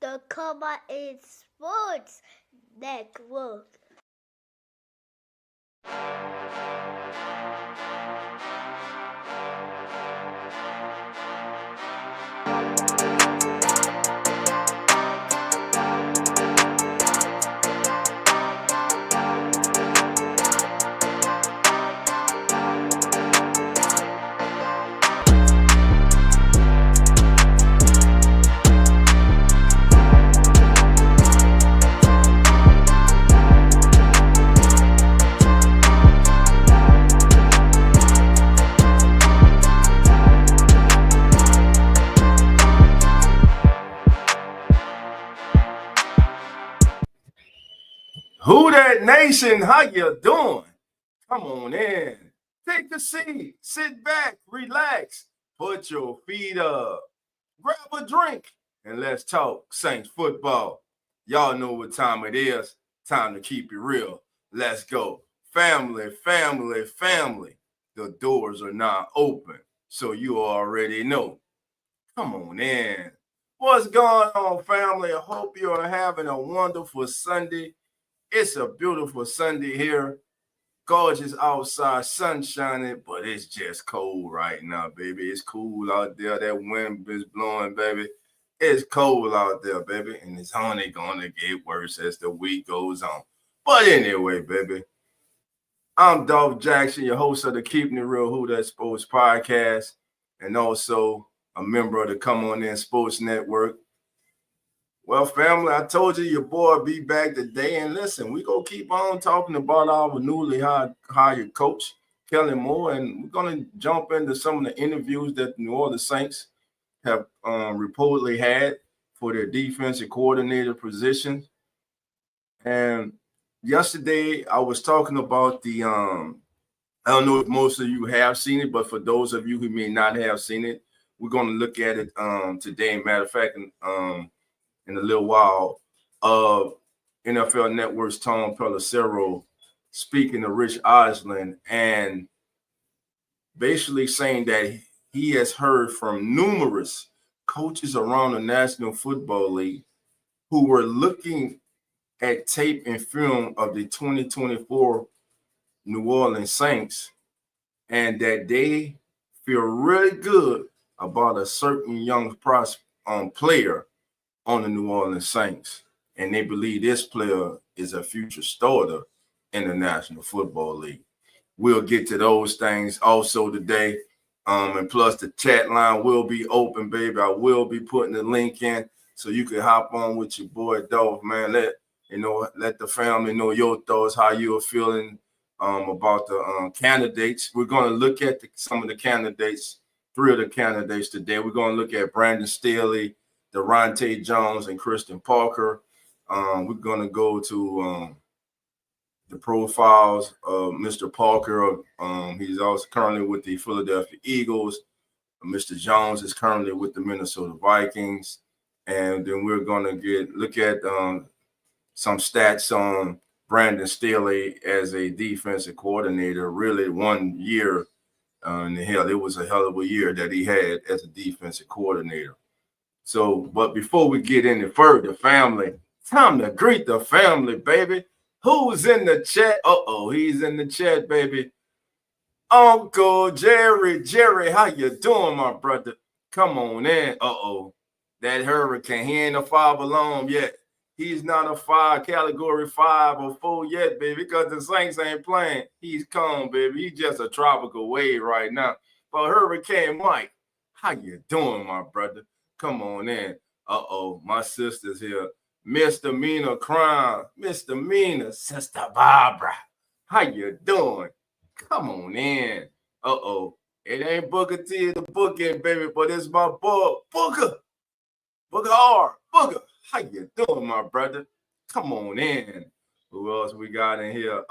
the Comma in Sports Network. Who that nation? How you doing? Come on in. Take a seat. Sit back. Relax. Put your feet up. Grab a drink and let's talk Saints football. Y'all know what time it is. Time to keep it real. Let's go. Family, family, family. The doors are now open, so you already know. Come on in. What's going on, family? I hope you are having a wonderful Sunday. It's a beautiful Sunday here. Gorgeous outside, sun shining, but it's just cold right now, baby. It's cool out there. That wind is blowing, baby. It's cold out there, baby. And it's only going to get worse as the week goes on. But anyway, baby, I'm Dolph Jackson, your host of the Keeping It Real Who That Sports podcast, and also a member of the Come On In Sports Network. Well, family, I told you your boy be back today. And listen, we going to keep on talking about our newly hired coach, Kellen Moore. And we're going to jump into some of the interviews that the New Orleans Saints have reportedly had for their defensive coordinator position. And yesterday, I was talking about the I don't know if most of you have seen it, but for those of you who may not have seen it, we're going to look at it today. Matter of fact, in a little while, of NFL Network's Tom Pelissero speaking to Rich Eisland and basically saying that he has heard from numerous coaches around the National Football League who were looking at tape and film of the 2024 New Orleans Saints, and that they feel really good about a certain young player on the New Orleans Saints, and they believe this player is a future starter in the National Football League. We'll get to those things also today, and plus the chat line will be open, baby. I will be putting the link in so you can hop on with your boy Dolph, man. Let the family know your thoughts, how you're feeling about the candidates. We're going to look at some of the candidates, three of the candidates today. We're going to look at Brandon Staley, Deronte Jones, and Christian Parker. We're going to go to the profiles of Mr. Parker. He's also currently with the Philadelphia Eagles. Mr. Jones is currently with the Minnesota Vikings. And then we're going to look at some stats on Brandon Staley as a defensive coordinator. Really 1 year, and hell, it was a hell of a year that he had as a defensive coordinator. So, but before we get any further, family, time to greet the family, baby. Who's in the chat? He's in the chat, baby. Uncle Jerry. Jerry, how you doing, my brother? Come on in. That hurricane, he ain't a 5 alarm yet. He's not a category 5 or 4 yet, baby, because the Saints ain't playing. He's calm, baby. He's just a tropical wave right now. But Hurricane Mike, how you doing, my brother? Come on in. My sister's here. Misdemeanor crime. Misdemeanor. Sister Barbara. How you doing? Come on in. It ain't Booker T the bookend, baby, but it's my boy, Booker. Booker R. Booker. How you doing, my brother? Come on in. Who else we got in here?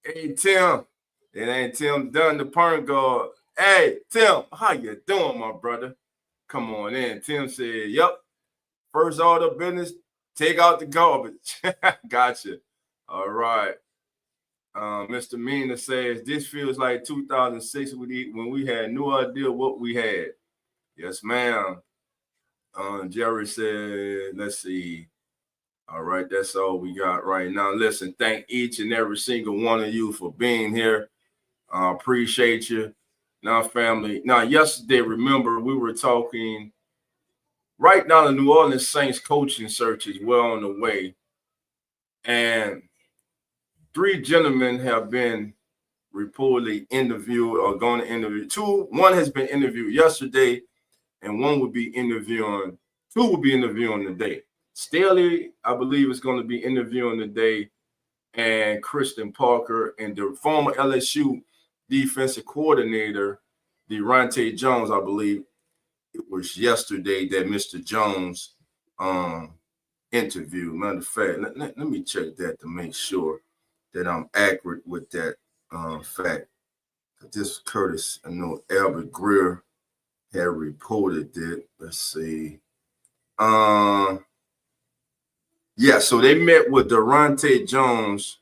Hey, Tim. It ain't Tim Dunn, the point guard. Hey, Tim, how you doing, my brother? Come on in. Tim said, yep. First order of business, take out the garbage. Gotcha. All right. Mr. Mina says, this feels like 2006 when we had no idea what we had. Yes, ma'am. Jerry said, let's see. All right, that's all we got right now. Listen, thank each and every single one of you for being here. Appreciate you. Now, family. Now, yesterday, remember, we were talking right now. The New Orleans Saints coaching search is well on the way. And 3 gentlemen have been reportedly interviewed or going to interview. One has been interviewed yesterday, and two will be interviewing today. Staley, I believe, is going to be interviewing today, and Kristen Parker and the former LSU defensive coordinator, Deronte Jones, I believe it was yesterday that Mr. Jones interviewed. Matter of fact, let me check that to make sure that I'm accurate with that fact. This Curtis, I know Albert Greer had reported it. Let's see. Yeah, so they met with Deronte Jones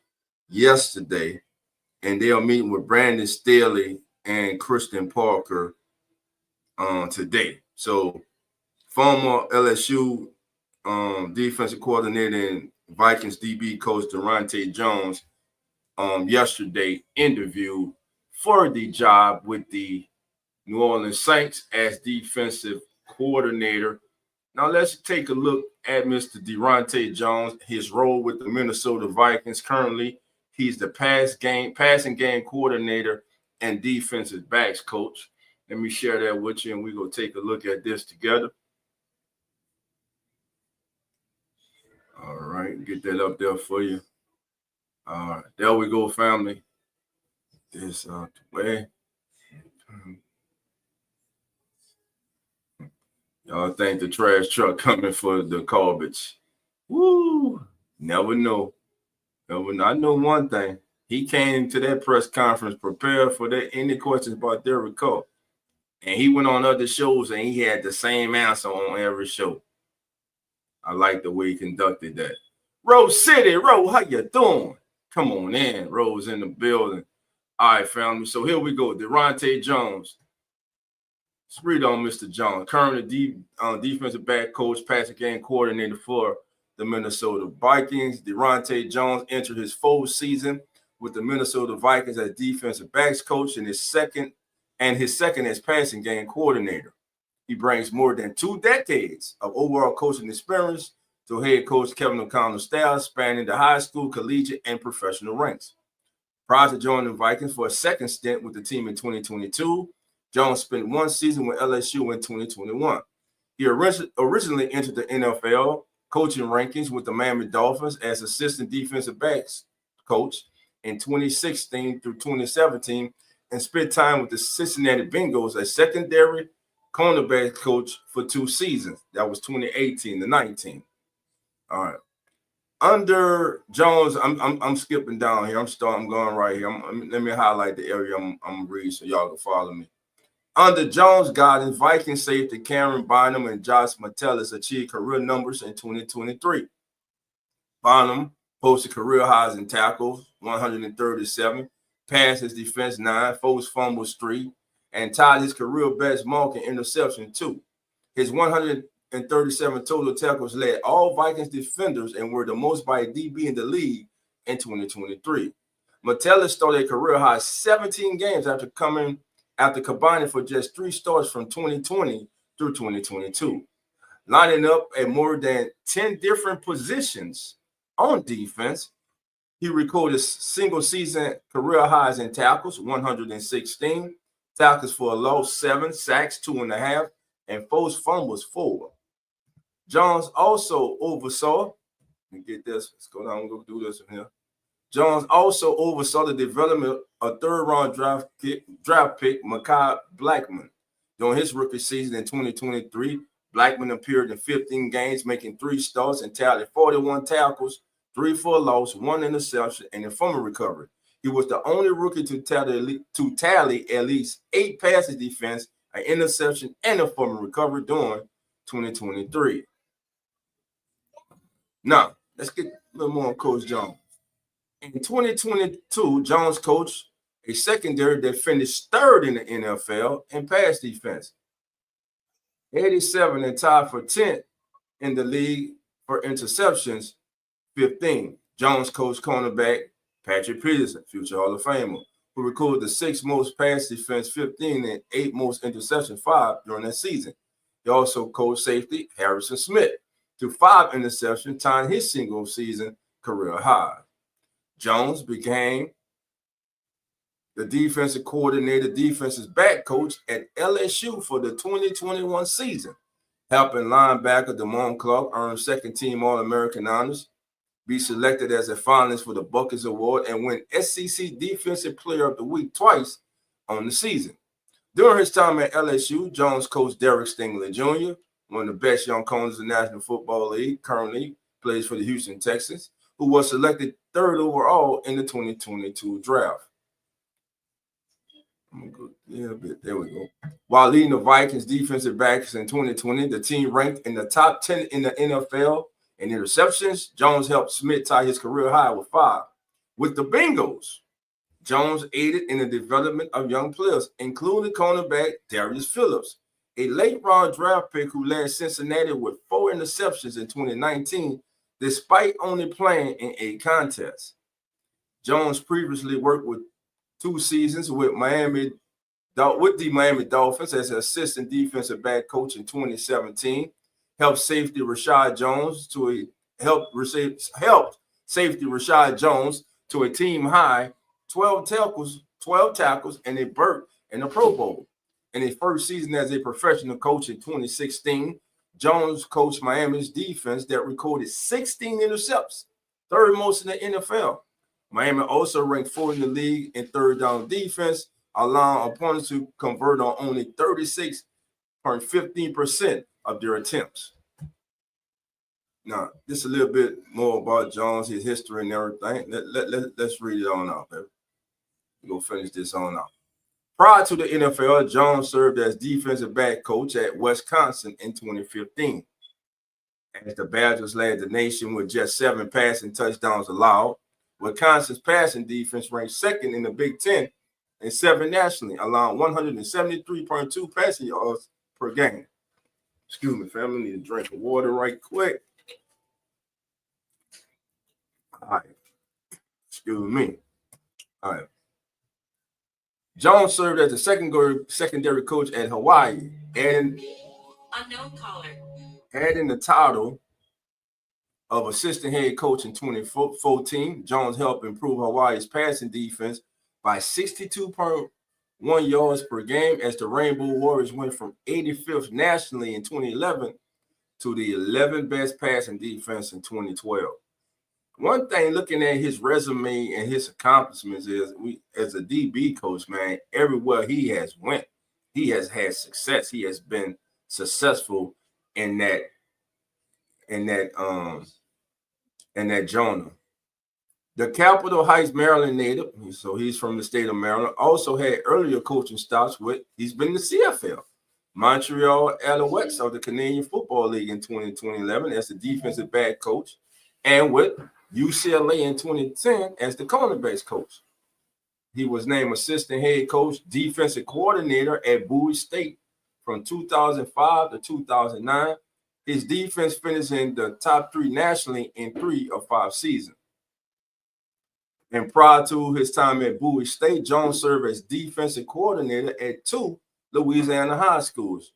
yesterday, and they are meeting with Brandon Staley and Kristen Parker today. So former LSU defensive coordinator and Vikings DB coach Deronte Jones yesterday interviewed for the job with the New Orleans Saints as defensive coordinator. Now let's take a look at Mr. Deronte Jones, his role with the Minnesota Vikings. Currently, he's the passing game coordinator and defensive backs coach. Let me share that with you, and we're going to take a look at this together. All right, get that up there for you. All right, there we go, family. This out the way. Y'all think the trash truck coming for the garbage. Woo! Never know. I know one thing. He came to that press conference prepared for any questions about Derek Carr. And he went on other shows and he had the same answer on every show. I like the way he conducted that. Rose City, Rose, how you doing? Come on in. Rose in the building. All right, family. So here we go. Deronte Jones. Let's read on Mr. Jones. Currently defensive back coach, passing game coordinator for the Minnesota Vikings. Deronte Jones entered his 4th season with the Minnesota Vikings as defensive backs coach and his second as passing game coordinator. He brings more than 2 decades of overall coaching experience to head coach Kevin O'Connell's staff, spanning the high school, collegiate, and professional ranks. Prior to joining the Vikings for a second stint with the team in 2022, Jones spent 1 season with LSU in 2021. He originally entered the NFL coaching rankings with the Miami Dolphins as assistant defensive backs coach in 2016 through 2017 and spent time with the Cincinnati Bengals as secondary cornerback coach for 2 seasons. That was 2018 to 19. All right. Under Jones, I'm skipping down here. I'm going right here. Let me highlight the area I'm reading so y'all can follow me. Under Jones' guidance, Vikings safety Karen Bynum and Josh Metellus achieved career numbers in 2023. Bynum posted career highs in tackles, 137, passes defense 9, forced fumbles 3, and tied his career best mark in interception 2. His 137 total tackles led all Vikings defenders and were the most by a DB in the league in 2023. Metellus started a career high 17 games after combining for just 3 starts from 2020 through 2022. Lining up at more than 10 different positions on defense, he recorded single season career highs in tackles, 116, tackles for a loss 7, sacks 2.5, and forced fumbles 4. Jones also oversaw, let me get this, let's go down and go do this one here. Jones also oversaw the development of 3rd-round draft pick Mekhi Blackmon. During his rookie season in 2023, Blackmon appeared in 15 games, making 3 starts and tallied 41 tackles, 3 for a loss, 1 interception, and a fumble recovery. He was the only rookie to tally at least 8 passes defense, an interception, and a fumble recovery during 2023. Now, let's get a little more on Coach Jones. In 2022, Jones coached a secondary that finished 3rd in the NFL in pass defense. 87 and tied for 10th in the league for interceptions, 15. Jones coached cornerback Patrick Peterson, future Hall of Famer, who recorded the 6th most pass defense, 15, and 8th most interception, 5 during that season. He also coached safety Harrison Smith to 5 interceptions, tying his single season career high. Jones became the defensive coordinator, defensive back coach at LSU for the 2021 season, helping linebacker Damone Clark earn second-team All-American honors, be selected as a finalist for the Buckets Award, and win SEC Defensive Player of the Week twice on the season. During his time at LSU, Jones coached Derek Stingley Jr., one of the best young corners in the National Football League, currently plays for the Houston Texans, who was selected 3rd overall in the 2022 draft. There we go. While leading the Vikings defensive backs in 2020, the team ranked in the top 10 in the NFL in interceptions. Jones helped Smith tie his career high with 5. With the Bengals, Jones aided in the development of young players, including cornerback Darius Phillips, a late-round draft pick who led Cincinnati with 4 interceptions in 2019, despite only playing in 8 contests. Jones previously worked with 2 seasons with the Miami Dolphins as an assistant defensive back coach in 2017. Helped safety Rashad Jones to a team high 12 tackles and a berth in the Pro Bowl. In his first season as a professional coach in 2016, Jones coached Miami's defense that recorded 16 intercepts, 3rd most in the NFL. Miami also ranked 4th in the league in 3rd down defense, allowing opponents to convert on only 36.15% of their attempts. Now, just a little bit more about Jones, his history and everything. Let's read it on out, baby. We'll finish this on out. Prior to the NFL, Jones served as defensive back coach at Wisconsin in 2015. As the Badgers led the nation with just 7 passing touchdowns allowed, Wisconsin's passing defense ranked 2nd in the Big Ten and 7th nationally, allowing 173.2 passing yards per game. Excuse me, family. Need a drink of water right quick. All right. Excuse me. All right. Jones served as the secondary coach at Hawaii, adding the title of assistant head coach in 2014. Jones helped improve Hawaii's passing defense by 62.1 yards per game as the Rainbow Warriors went from 85th nationally in 2011 to the 11th best passing defense in 2012. One thing looking at his resume and his accomplishments is as a DB coach, man, everywhere he has went, he has had success. He has been successful in that genre. The Capitol Heights, Maryland native, so he's from the state of Maryland, also had earlier coaching stops he's been in the CFL, Montreal Alouettes of the Canadian Football League in 2011 as the defensive back coach, and with UCLA in 2010 as the cornerbacks coach. He was named assistant head coach, defensive coordinator at Bowie State from 2005 to 2009. His defense finished in the top 3 nationally in 3 of 5 seasons. And prior to his time at Bowie State, Jones served as defensive coordinator at 2 Louisiana high schools.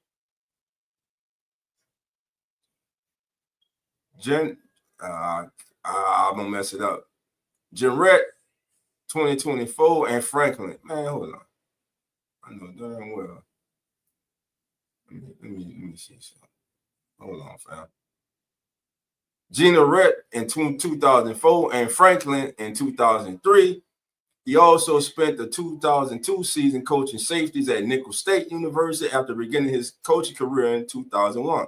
I'm going to mess it up. Jarrett 2024 and Franklin. Man, hold on. I know darn well. Let me see something. Hold on, fam. Gina Rett in 2004 and Franklin in 2003. He also spent the 2002 season coaching safeties at Nicholls State University after beginning his coaching career in 2001.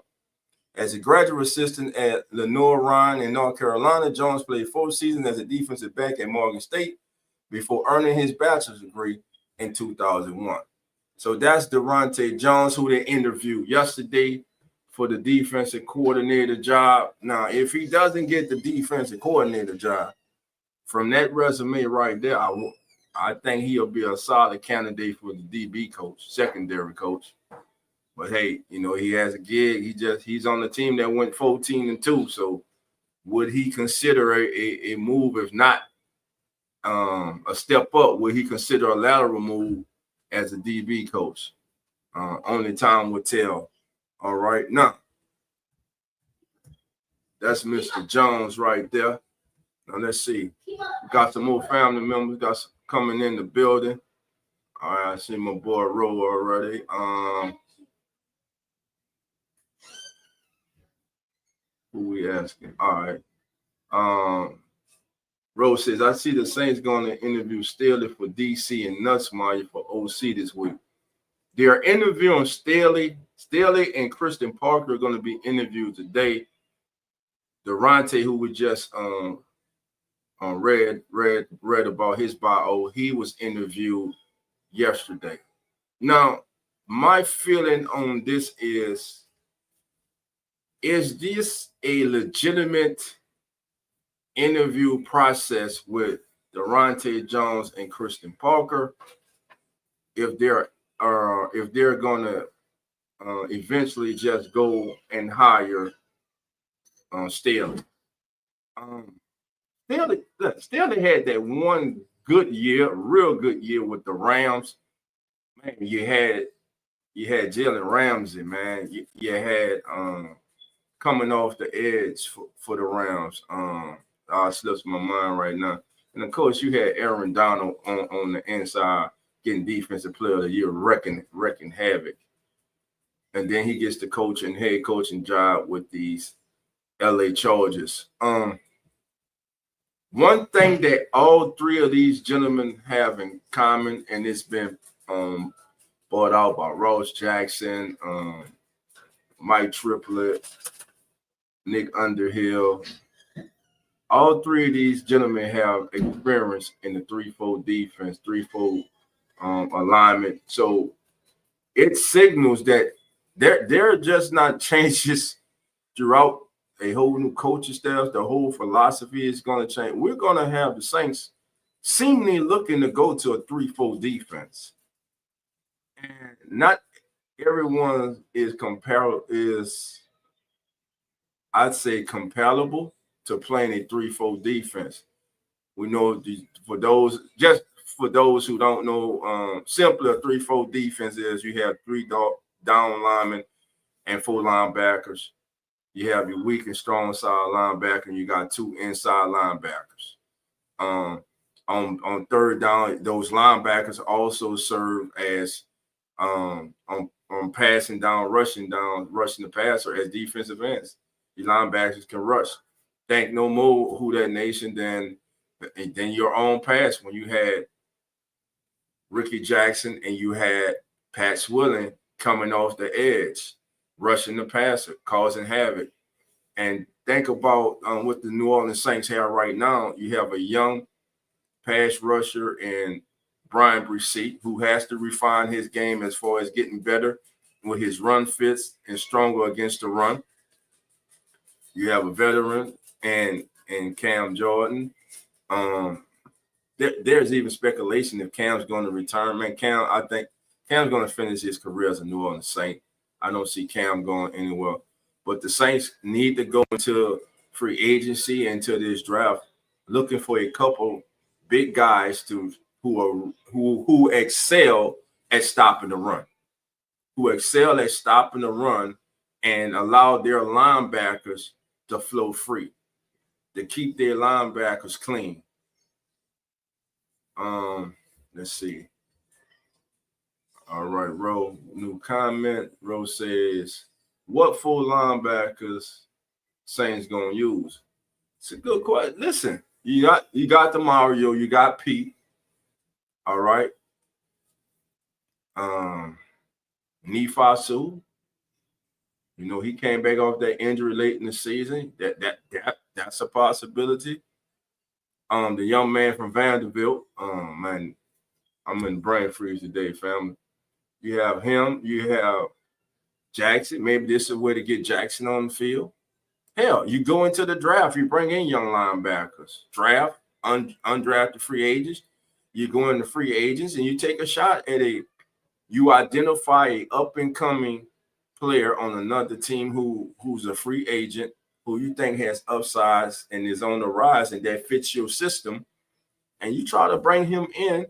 As a graduate assistant at Lenoir Ryan in North Carolina, Jones played 4 seasons as a defensive back at Morgan State before earning his bachelor's degree in 2001. So that's Durante Jones, who they interviewed yesterday for the defensive coordinator job. Now, if he doesn't get the defensive coordinator job, from that resume right there, I think he'll be a solid candidate for the DB coach, secondary coach. But hey, he has a gig. He's on the team that went 14-2. So would he consider a move? If not a step up, would he consider a lateral move as a DB coach? Only time will tell. All right. Now, that's Mr. Jones right there. Now, let's see. Got some more family members coming in the building. All right. I see my boy Ro already. Who we asking? All right. Rose says, I see the Saints going to interview Staley for DC and Nussmeier for OC this week. They're interviewing Staley. Staley and Christian Parker are going to be interviewed today. Durante, who we just read about his bio, he was interviewed yesterday. Now, my feeling on this is this a legitimate interview process with Durante Jones and Christian Parker? If they're going to eventually just go and hire Staley. Staley had that one good year, real good year with the Rams. Man, you had Jalen Ramsey, man. You had coming off the edge for the Rams. Slips my mind right now. And of course, you had Aaron Donald on the inside getting defensive player of the year, wrecking havoc. And then he gets the head coaching job with these LA Chargers. One thing that all three of these gentlemen have in common, and it's been brought out by Ross Jackson, Mike Triplett, Nick Underhill. All three of these gentlemen have experience in the 3-4 defense, 3-4 alignment. So it signals that there are just not changes throughout a whole new coaching staff. The whole philosophy is going to change. We're going to have the Saints seemingly looking to go to a 3-4 defense. And not everyone is I'd say compatible to playing a 3-4 defense. We know for those who don't know, simply a 3-4 defense is you have 3 down linemen and 4 linebackers. You have your weak and strong side linebacker, and you got 2 inside linebackers. On third down, those linebackers also serve as on passing down, rushing the passer as defensive ends. Your linebackers can rush. Think no more who that nation than your own past when you had Ricky Jackson and you had Pat Swilling coming off the edge, rushing the passer, causing havoc. And think about what the New Orleans Saints have right now. You have a young pass rusher in Brian Brisette, who has to refine his game as far as getting better with his run fits and stronger against the run. You have a veteran and Cam Jordan. There's even speculation if Cam's going to return. Man, I think Cam's going to finish his career as a New Orleans Saint. I don't see Cam going anywhere. But the Saints need to go into free agency, into this draft, looking for a couple big guys who excel at stopping the run, and allow their linebackers to flow free, to keep their linebackers clean. Let's see. All right, Ro, new comment. Ro says, what 4 linebackers Saints gonna use? It's a good question. Listen, you got the Mario, you got Pete. All right. Nifasu. He came back off that injury late in the season. That's a possibility. The young man from Vanderbilt. Man, I'm in brain freeze today, family. You have him. You have Jackson. Maybe this is a way to get Jackson on the field. Hell, you go into the draft. You bring in young linebackers. Draft undrafted free agents. You go into free agents and you take a shot at you identify a up and coming player on another team who's a free agent, who you think has upsides and is on the rise and that fits your system, and you try to bring him in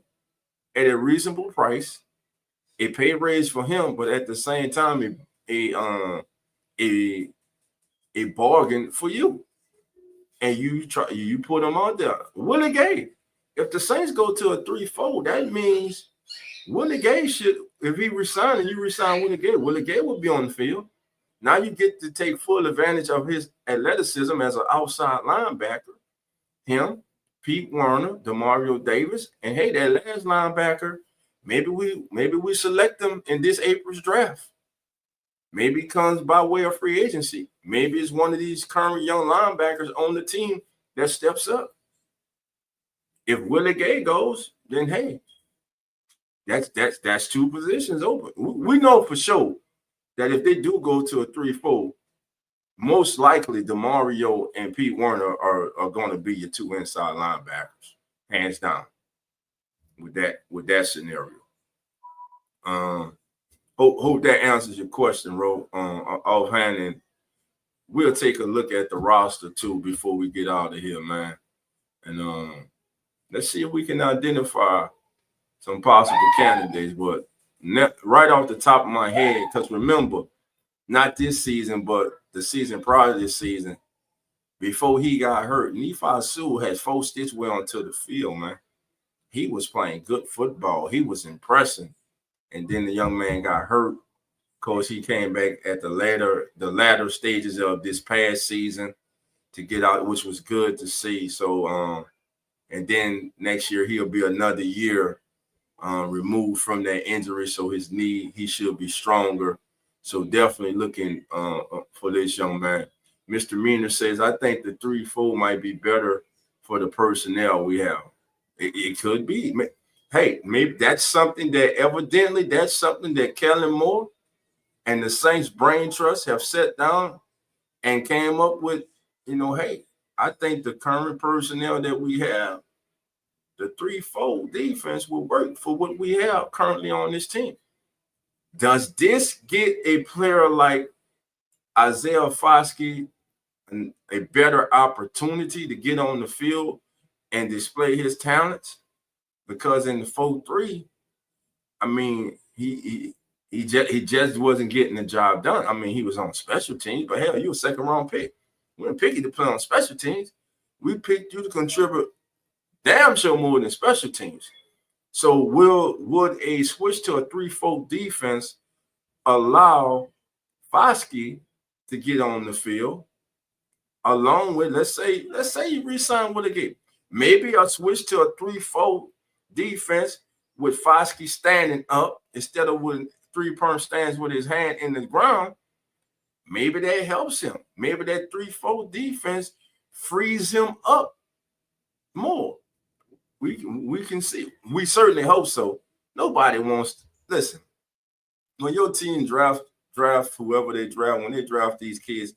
at a reasonable price, a pay raise for him, but at the same time, a a bargain for you, and you put him out there. Willie Gay, if the Saints go to a 3-4, that means Willie Gay should, if he resign and you resign Willie Gay will be on the field. Now you get to take full advantage of his athleticism as an outside linebacker. Him, Pete Werner, Demario Davis, and hey, that last linebacker, maybe we select them in this April's draft. Maybe it comes by way of free agency. Maybe it's one of these current young linebackers on the team that steps up. If Willie Gay goes, then hey, that's two positions open. We know for sure that if they do go to a 3-4, most likely DeMario and Pete Werner are going to be your two inside linebackers, hands down. With that scenario, hope that answers your question, Ro. Offhand, and we'll take a look at the roster too before we get out of here, man. And let's see if we can identify some possible candidates. But right off the top of my head, because remember, not this season, but the season prior to this season, before he got hurt, Nephi Sewell had forced his way onto the field, man. He was playing good football. He was impressing. And then the young man got hurt. Of course, he came back at the latter stages of this past season to get out, which was good to see. So, and then next year he'll be another year removed from that injury. So his knee, he should be stronger. So definitely looking for this young man. Mr. Meaner says, I think the 3-4 might be better for the personnel we have. It could be. Hey, maybe that's something that Kellen Moore and the Saints Brain Trust have sat down and came up with, hey, I think the current personnel that we have, the 3-4 defense will work for what we have currently on this team. Does this get a player like Isaiah Foskey a better opportunity to get on the field and display his talents? Because in the 4-3, I mean, he just wasn't getting the job done. I mean, he was on special teams, but hell, you a second-round pick. We didn't pick you to play on special teams. We picked you to contribute damn sure more than special teams. So would a switch to a 3-4 defense allow Foskey to get on the field along with, let's say you re-sign Willie Gay. Maybe a switch to a 3-4 defense with Foskey standing up instead of with 3-perm stands with his hand in the ground. Maybe that helps him. Maybe that 3-4 defense frees him up more. We can see. We certainly hope so. Nobody wants to listen. When your team draft whoever they draft, when they draft these kids,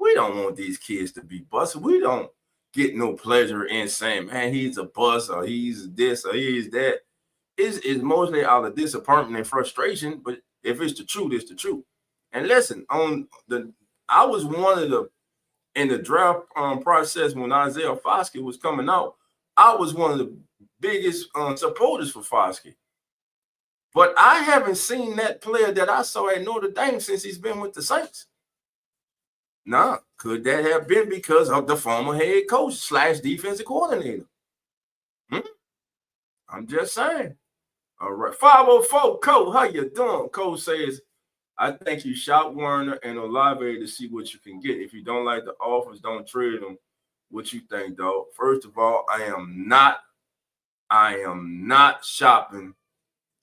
we don't want these kids to be busted. We don't get no pleasure in saying, man, he's a bust or he's this or he's that. It's mostly out of disappointment and frustration, but if it's the truth, it's the truth. And listen, I was one of the, in the draft process when Isaiah Foskey was coming out, I was one of the biggest supporters for Foskey. But I haven't seen that player that I saw at Notre Dame since he's been with the Saints. Now, could that have been because of the former head coach / defensive coordinator? I'm just saying. All right. 504, Cole, how you doing? Cole says, I think you shop Werner and Olave to see what you can get. If you don't like the offers, don't trade them. What you think, dog? First of all, I am not shopping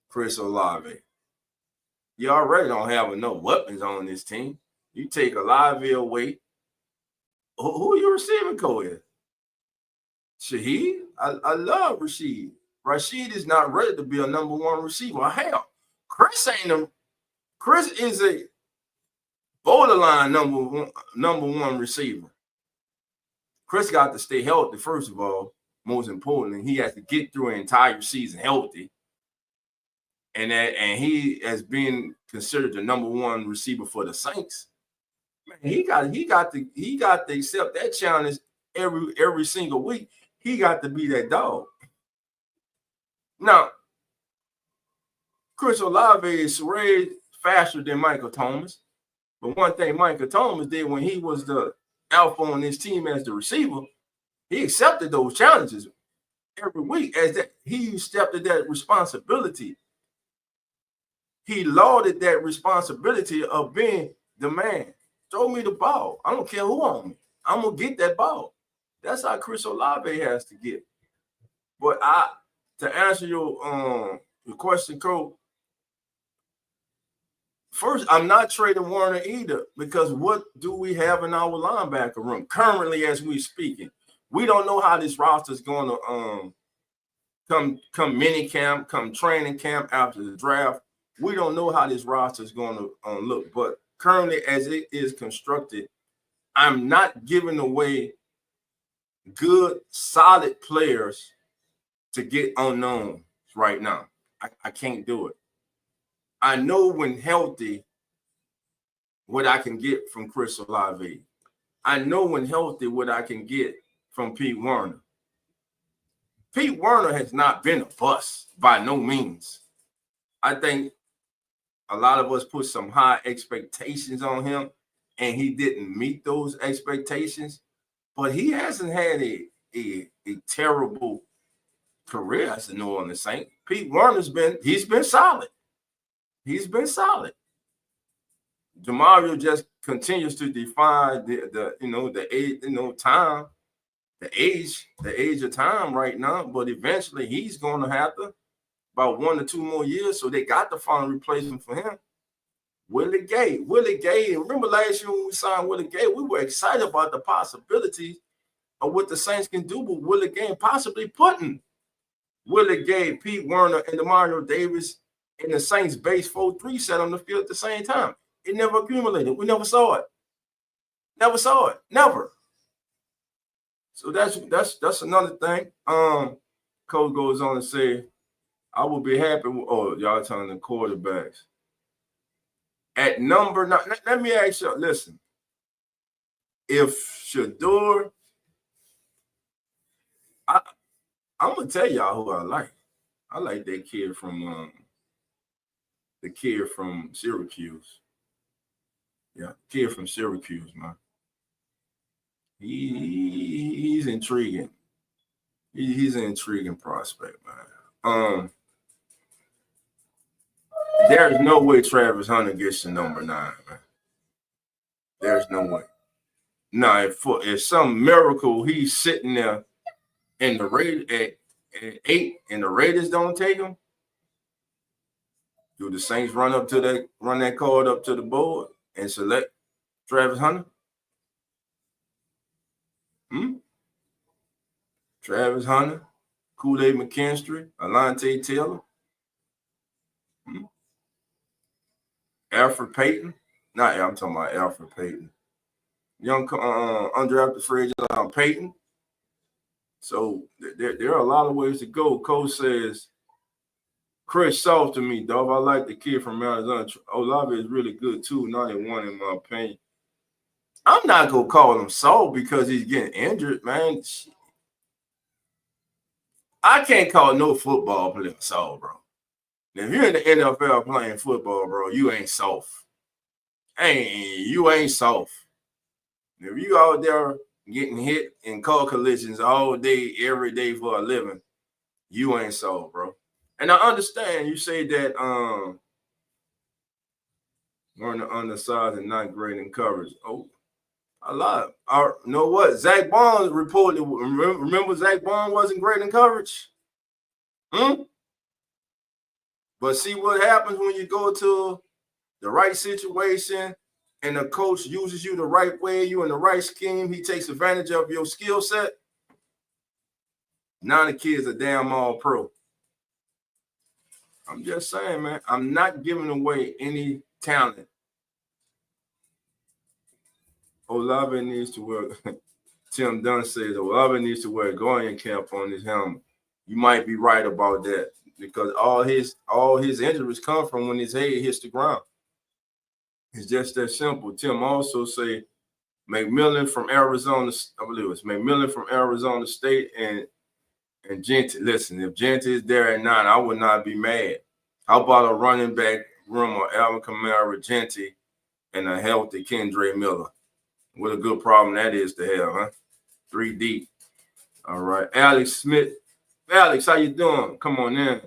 Chris Olave. You already don't have enough weapons on this team. You take Olave away. Who are your receiving coach? Shaheed? I love Rashid. Rashid is not ready to be a number one receiver. Hell, Chris is a borderline number one receiver. Chris got to stay healthy, first of all. Most importantly, he has to get through an entire season healthy. and he has been considered the #1 receiver for the Saints. Man, he got to accept that challenge every single week. He got to be that dog. Now, Chris Olave is way faster than Michael Thomas. But one thing Michael Thomas did when he was the alpha on his team as the receiver, he accepted those challenges every week as that he accepted that responsibility. He lauded that responsibility of being the man. Throw me the ball. I don't care who on me. I'm gonna get that ball. That's how Chris Olave has to get. But to answer your question, Cole, first, I'm not trading Warner either, because what do we have in our linebacker room currently as we speaking? We don't know how this roster is going to come mini camp, come training camp after the draft. We don't know how this roster is going to look. But currently, as it is constructed, I'm not giving away good, solid players to get unknowns right now. I can't do it. I know when healthy what I can get from Chris Olave. I know when healthy what I can get from Pete Werner. Pete Werner has not been a bust by no means. I think a lot of us put some high expectations on him, and he didn't meet those expectations. But he hasn't had a terrible career as a New Orleans Saint. Pete Werner's been solid. He's been solid. Jamario just continues to defy the age of time right now. But eventually he's going to have to about 1 or 2 more years. So they got to find a replacement for him. Willie Gay. Remember last year when we signed Willie Gay, we were excited about the possibilities of what the Saints can do with Willie Gay, and possibly putting Willie Gay, Pete Werner, and Demario Davis in the Saints base 4-3 set on the field at the same time. It never accumulated. We never saw it. Never. So that's another thing. Coach goes on to say, I will be happy with, y'all telling the quarterbacks. At number 9, let me ask you, listen. If Shador, I'm gonna tell y'all who I like. I like that kid from Syracuse. Yeah, kid from Syracuse, man. He's intriguing. He's an intriguing prospect, man. There's no way Travis Hunter gets to number 9, man. There's no way. Now, if some miracle he's sitting there in the Raiders at 8 and the Raiders don't take him, do the Saints run that card up to the board and select Travis Hunter? Travis Hunter, Kool-Aid McKinstry, Alontae Taylor, Alfred Payton. I'm talking about Alfred Payton. Young undrafted free agent Payton. So there are a lot of ways to go. Coach says, Chris soft to me, dog. I like the kid from Arizona. Olave is really good too. 91 in my opinion. I'm not gonna call him soft because he's getting injured, man. I can't call no football player soft, bro. Now, if you're in the NFL playing football, bro, you ain't soft. You ain't soft. If you out there getting hit in car collisions all day, every day for a living, you ain't soft, bro. And I understand you say that we're undersized and not great in coverage. A lot. You know what? Zach Bond reported. Remember Zach Bond wasn't great in coverage? But see what happens when you go to the right situation and the coach uses you the right way, you in the right scheme, he takes advantage of your skill set. Now the kid's a damn all pro. I'm just saying, man, I'm not giving away any talent. Olave needs to wear, Tim Dunn says, Olave needs to wear a Goyen cap on his helmet. You might be right about that. because all his injuries come from when his head hits the ground. It's just that simple. Tim also say McMillan from Arizona, I believe it's McMillan from Arizona State and Genty. Listen, if Genty is there at 9, I would not be mad. How about a running back room of Alvin Kamara, Genty, and a healthy Kendre Miller? What a good problem that is to have, huh? 3 deep. All right. Alex Smith. Alex, how you doing? Come on in.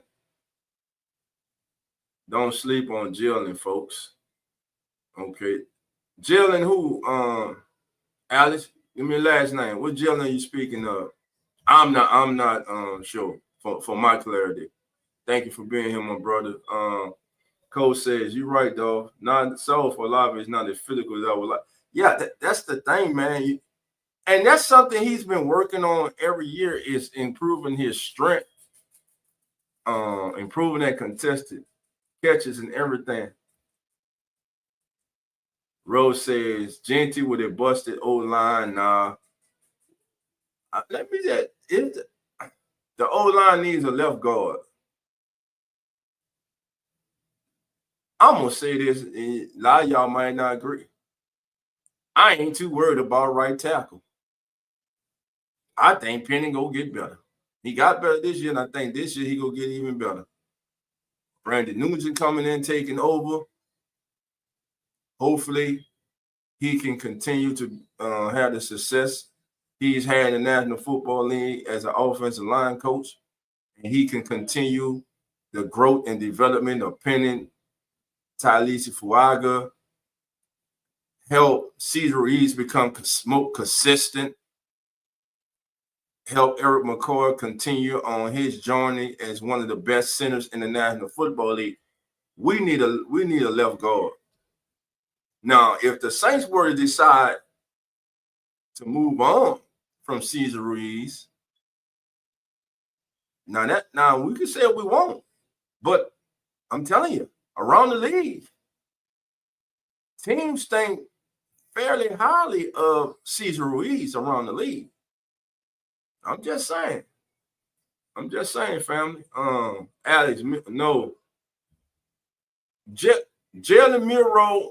Don't sleep on Jalen, folks. Okay. Jalen who? Alex, give me your last name. What Jalen are you speaking of? I'm not sure for my clarity. Thank you for being here, my brother. Cole says, you're right, though. Not so for a lot of it's not as physical as I would like. Yeah, that's the thing, man. And that's something he's been working on every year is improving his strength, improving that contested catches and everything. Rose says, Genty with a busted O-line. Nah. Let me say, the O-line needs a left guard. I'm going to say this, a lot of y'all might not agree. I ain't too worried about right tackle. I think Penny go get better. He got better this year, and I think this year he go get even better. Brandon Nugent coming in, taking over. Hopefully, he can continue to have the success he's had in the National Football League as an offensive line coach, and he can continue the growth and development of Penny, Talisi Fuaga, help Cesar Reeves become more consistent, help Eric McCoy continue on his journey as one of the best centers in the National Football League. We need a left guard. Now, if the Saints were to decide to move on from Cesar Ruiz, now we can say we won't, but I'm telling you, around the league, teams think fairly highly of Cesar Ruiz around the league. I'm just saying, family. Alex, no. Jalen Miro,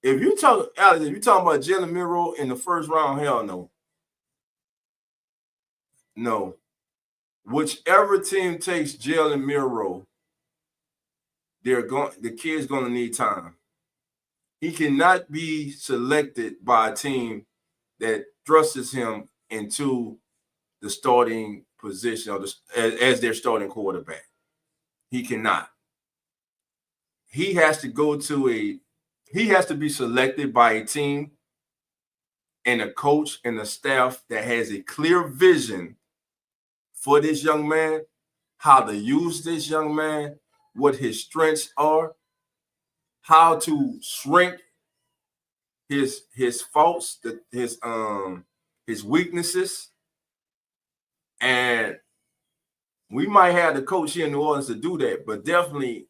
if you talking about Jalen Miro in the first round, hell no. No. Whichever team takes Jalen Miro, the kid's gonna need time. He cannot be selected by a team that thrusts him into the starting position or as their starting quarterback. He cannot. He has to be selected by a team and a coach and a staff that has a clear vision for this young man, how to use this young man, what his strengths are, how to shrink his faults, his weaknesses. And we might have the coach here in New Orleans to do that, but definitely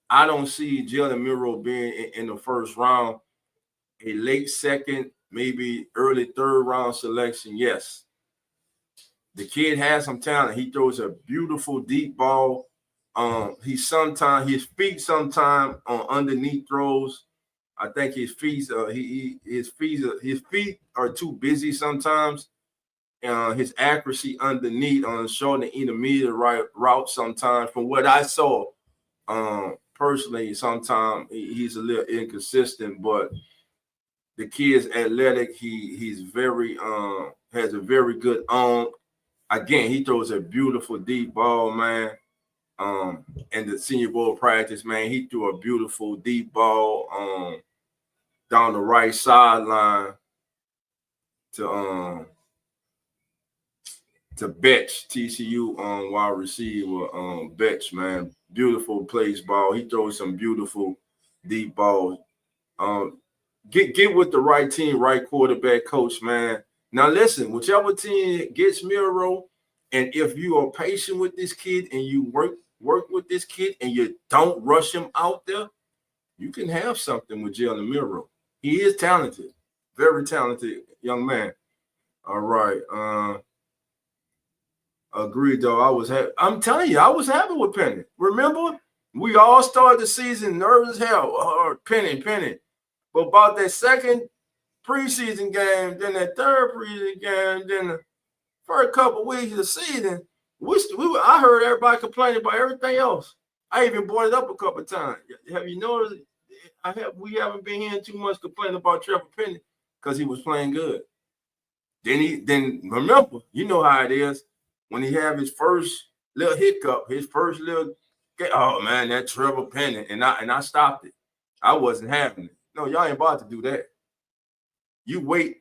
I don't see Jalen Miro being in the first round. A late second, maybe early third round selection, yes. The kid has some talent. He throws a beautiful deep ball. His feet sometimes on underneath throws. I think his feet are too busy sometimes. His accuracy underneath on the short and intermediate route sometimes. From what I saw, personally, sometimes he's a little inconsistent, but the kid's athletic. He's very has a very good arm. Again, he throws a beautiful deep ball, man. And the Senior Bowl practice, man, he threw a beautiful deep ball down the right sideline to Betch, TCU wide receiver, Betch, man. Beautiful place ball. He throws some beautiful deep balls. Get with the right team, right quarterback coach, man. Now listen, whichever team gets Miro, and if you are patient with this kid and you work with this kid and you don't rush him out there, you can have something with Jalen Miro. He is talented, very talented young man. All right. Agreed, though. I'm telling you, I was happy with Penny. Remember, we all started the season nervous as hell. Penny. But about that second preseason game, then that third preseason game, then the first couple weeks of the season, I heard everybody complaining about everything else. I even brought it up a couple of times. Have you noticed? We haven't been hearing too much complaining about Trevor Penny because he was playing good. Then remember, you know how it is when he have his first little hiccup, his first little oh man, that Trevor Penny, and I stopped it. I wasn't having it. No, y'all ain't about to do that. You wait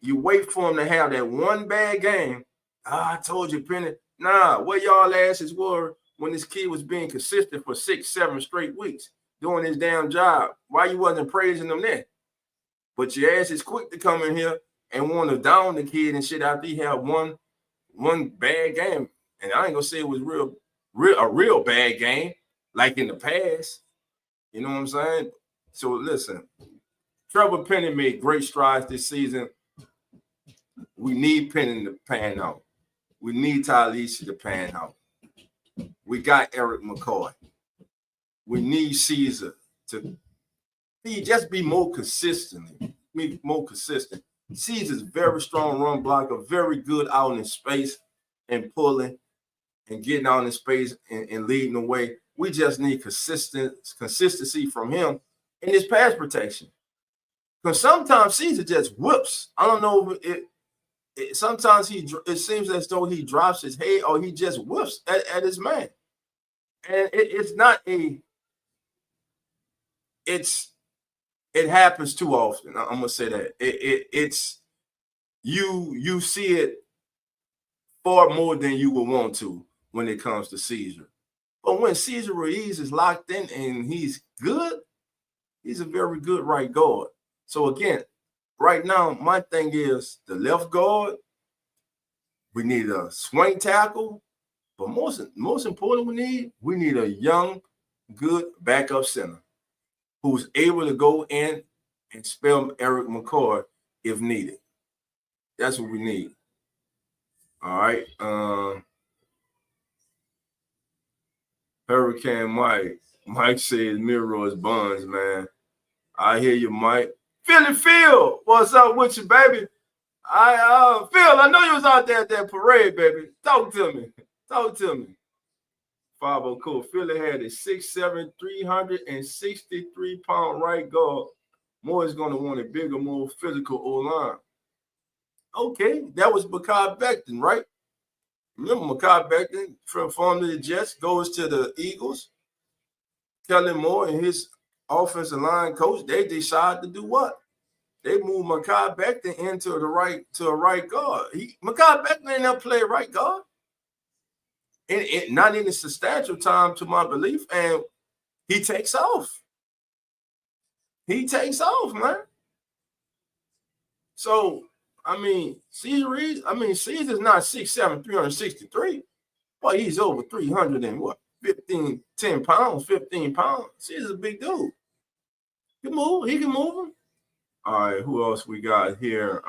for him to have that one bad game. I told you, Penny. Nah, where y'all asses were when this kid was being consistent for 6-7 straight weeks doing his damn job. Why you wasn't praising him then? But your ass is quick to come in here and want to down the kid and shit after he had one bad game. And I ain't gonna say it was a real bad game like in the past. You know what I'm saying? So listen, Trevor Penny made great strides this season. We need Penny to pan out. We need Talisha to pan out. We got Eric McCoy. We need Caesar to be more consistent. Caesar's very strong run blocker, very good out in space and pulling and getting out in space and leading the way. We just need consistency from him in his pass protection. Because sometimes Caesar just whips. I don't know if sometimes it seems as though he drops his head or he just whips at his man. And it happens too often. I'm gonna say that it's you see it far more than you would want to when it comes to Caesar. But when Caesar Ruiz is locked in and he's good, he's a very good right guard. So again, right now my thing is the left guard. We need a swing tackle, but most important, we need a young, good backup center who's able to go in and spell Eric McCoy if needed. That's what we need. All right. Hurricane Mike. Mike says Miro is buns, man. I hear you, Mike. Phil, what's up with you, baby? Phil, I know you was out there at that parade, baby. Talk to me. 5-0 cool. Philly had a 6'7", 363-pound right guard. Moore is going to want a bigger, more physical O-line. Okay, that was Mekhi Becton, right? Remember Mekhi Becton from the Jets goes to the Eagles. Kellen Moore and his offensive line coach, they decide to do what? They moved Mekhi Becton into a right guard. Mekhi Becton ain't never played right guard. Not in a substantial time, to my belief, and he takes off. Man. So, Caesar's not 6'7", 363. Boy, he's over 300 and 15 pounds. Caesar's a big dude. He can move him. All right, who else we got here?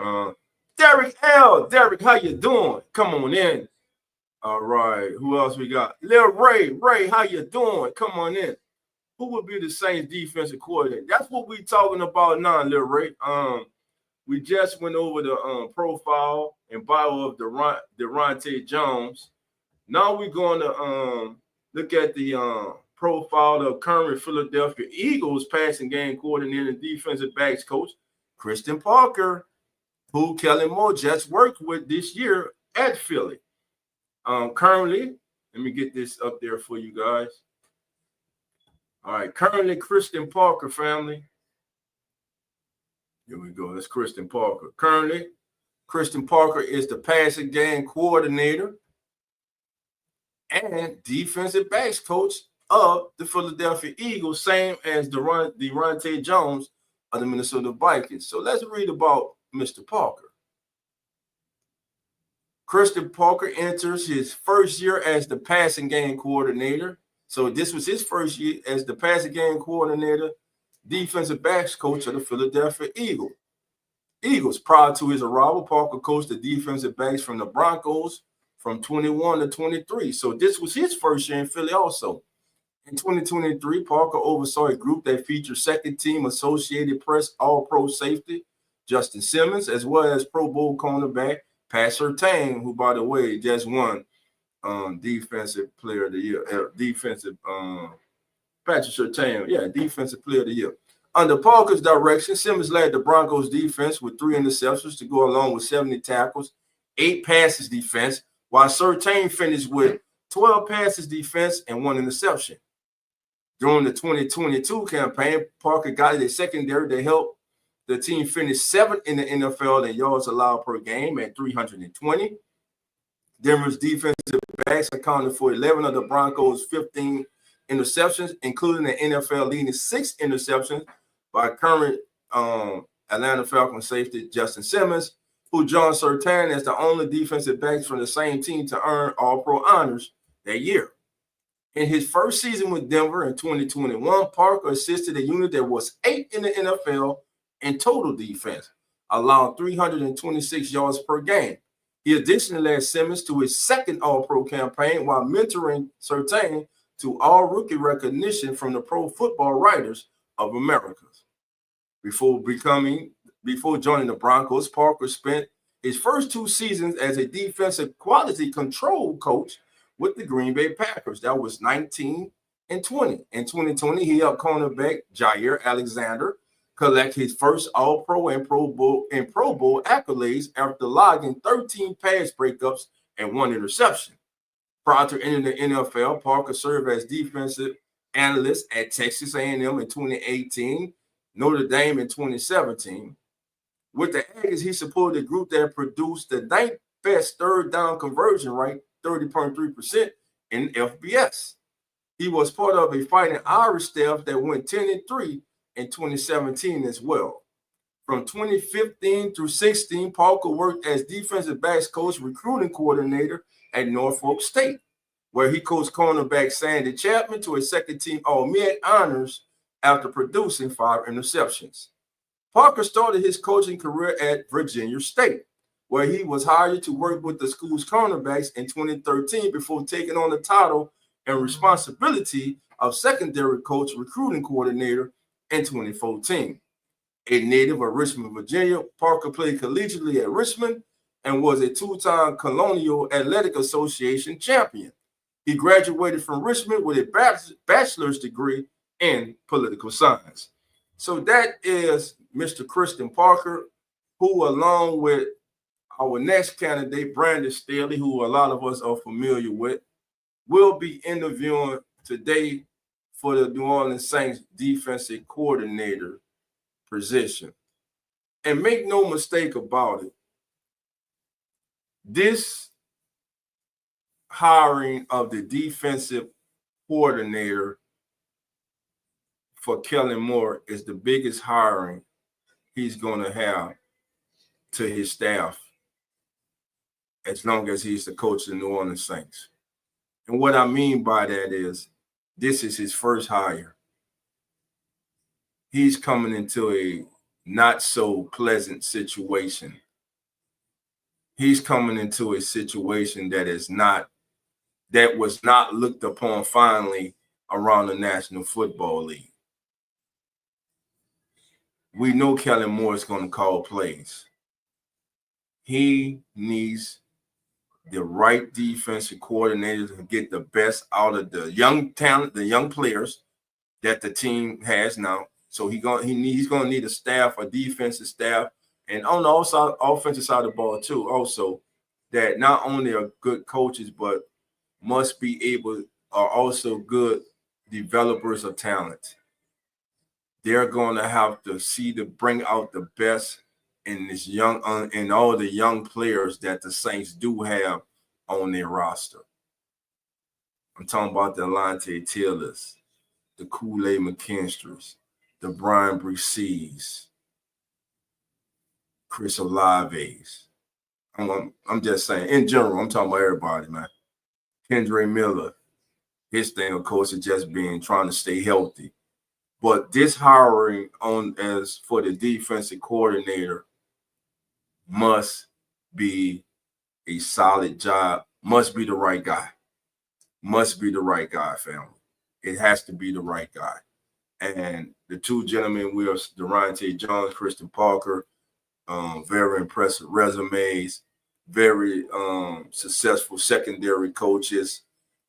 Derek L. Derek, how you doing? Come on in. All right, who else we got? Lil Ray, how you doing? Come on in. Who would be the Saints defensive coordinator? That's what we talking about now, Lil Ray. We just went over the profile and bio of Deronte Jones. Now we're going to look at the profile of current Philadelphia Eagles passing game coordinator and defensive backs coach, Christian Parker, who Kellen Moore just worked with this year at Philly. Currently, let me get this up there for you guys. All right, currently Christian Parker, family. Here we go. That's Christian Parker. Currently, Christian Parker is the passing game coordinator and defensive backs coach of the Philadelphia Eagles, same as Deronte Jones of the Minnesota Vikings. So let's read about Mr. Parker. Christian Parker enters his first year as the passing game coordinator. So this was his first year as the passing game coordinator, defensive backs coach of the Philadelphia Eagles. Prior to his arrival, Parker coached the defensive backs from the Broncos, from 21 to 23. So this was his first year in Philly also. In 2023, Parker oversaw a group that featured second-team Associated Press All-Pro safety Justin Simmons, as well as Pro Bowl cornerback Pat Surtain, who, by the way, just won Defensive Player of the Year. Patrick Surtain, Defensive Player of the Year. Under Parker's direction, Simmons led the Broncos defense with 3 interceptions to go along with 70 tackles, 8 passes defense, while Surtain finished with 12 passes defense and 1 interception. During the 2022 campaign, Parker guided a secondary to help the team finish 7th in the NFL in yards allowed per game at 320. Denver's defensive backs accounted for 11 of the Broncos' 15 interceptions, including the NFL leading 6 interceptions by current Atlanta Falcons safety Justin Simmons, who joined Surtain as the only defensive backs from the same team to earn All-Pro honors that year. In his first season with Denver in 2021, Parker assisted a unit that was 8th in the NFL in total defense, allowing 326 yards per game. He additionally led Simmons to his second All-Pro campaign while mentoring Surtain to all-rookie recognition from the Pro Football Writers of America. Before joining the Broncos, Parker spent his first 2 seasons as a defensive quality control coach with the Green Bay Packers. That was 19 and 20. In 2020, he helped cornerback Jair Alexander collect his first All-Pro and Pro Bowl accolades after logging 13 pass breakups and 1 interception. Prior to entering the NFL, Parker served as defensive analyst at Texas A&M in 2018, Notre Dame in 2017. With the Aggies, he supported a group that produced the 9th best third down conversion rate, 30.3% in FBS. He was part of a Fighting Irish staff that went 10-3 in 2017 as well. From 2015 through 16, Parker worked as defensive backs coach, recruiting coordinator at Norfolk State, where he coached cornerback Sandy Chapman to a second-team All-Mid honors after producing 5 interceptions. Parker started his coaching career at Virginia State, where he was hired to work with the school's cornerbacks in 2013 before taking on the title and responsibility of secondary coach, recruiting coordinator in 2014. A native of Richmond, Virginia, Parker played collegiately at Richmond and was a 2-time Colonial Athletic Association champion. He graduated from Richmond with a bachelor's degree in political science. So that is Mr. Christian Parker, who, along with our next candidate, Brandon Staley, who a lot of us are familiar with, will be interviewing today for the New Orleans Saints defensive coordinator position. And make no mistake about it, this hiring of the defensive coordinator for Kellen Moore is the biggest hiring he's going to have to his staff as long as he's the coach of the New Orleans Saints. And what I mean by that is this is his first hire. He's coming into a not so pleasant situation. He's coming into a situation that was not looked upon finally around the National Football League. We know Kellen Moore is going to call plays. He needs the right defensive coordinator to get the best out of the young talent, the young players that the team has now. So he's going to need a staff, a defensive staff, and on the offensive side of the ball too, also, that not only are good coaches, but are also good developers of talent. They're going to have to bring out the best in this in all the young players that the Saints do have on their roster. I'm talking about the Alontae Taylors, the Kool-Aid McKinstry's, the Brian Bressees, Chris Olave's. I'm just saying, in general, I'm talking about everybody, man. Kendre Miller, his thing, of course, is just trying to stay healthy. But this hiring as for the defensive coordinator must be a solid job, Must be the right guy. Must be the right guy, family. It has to be the right guy. And the two gentlemen, we are Durante Jones, Christian Parker, very impressive resumes, very successful secondary coaches.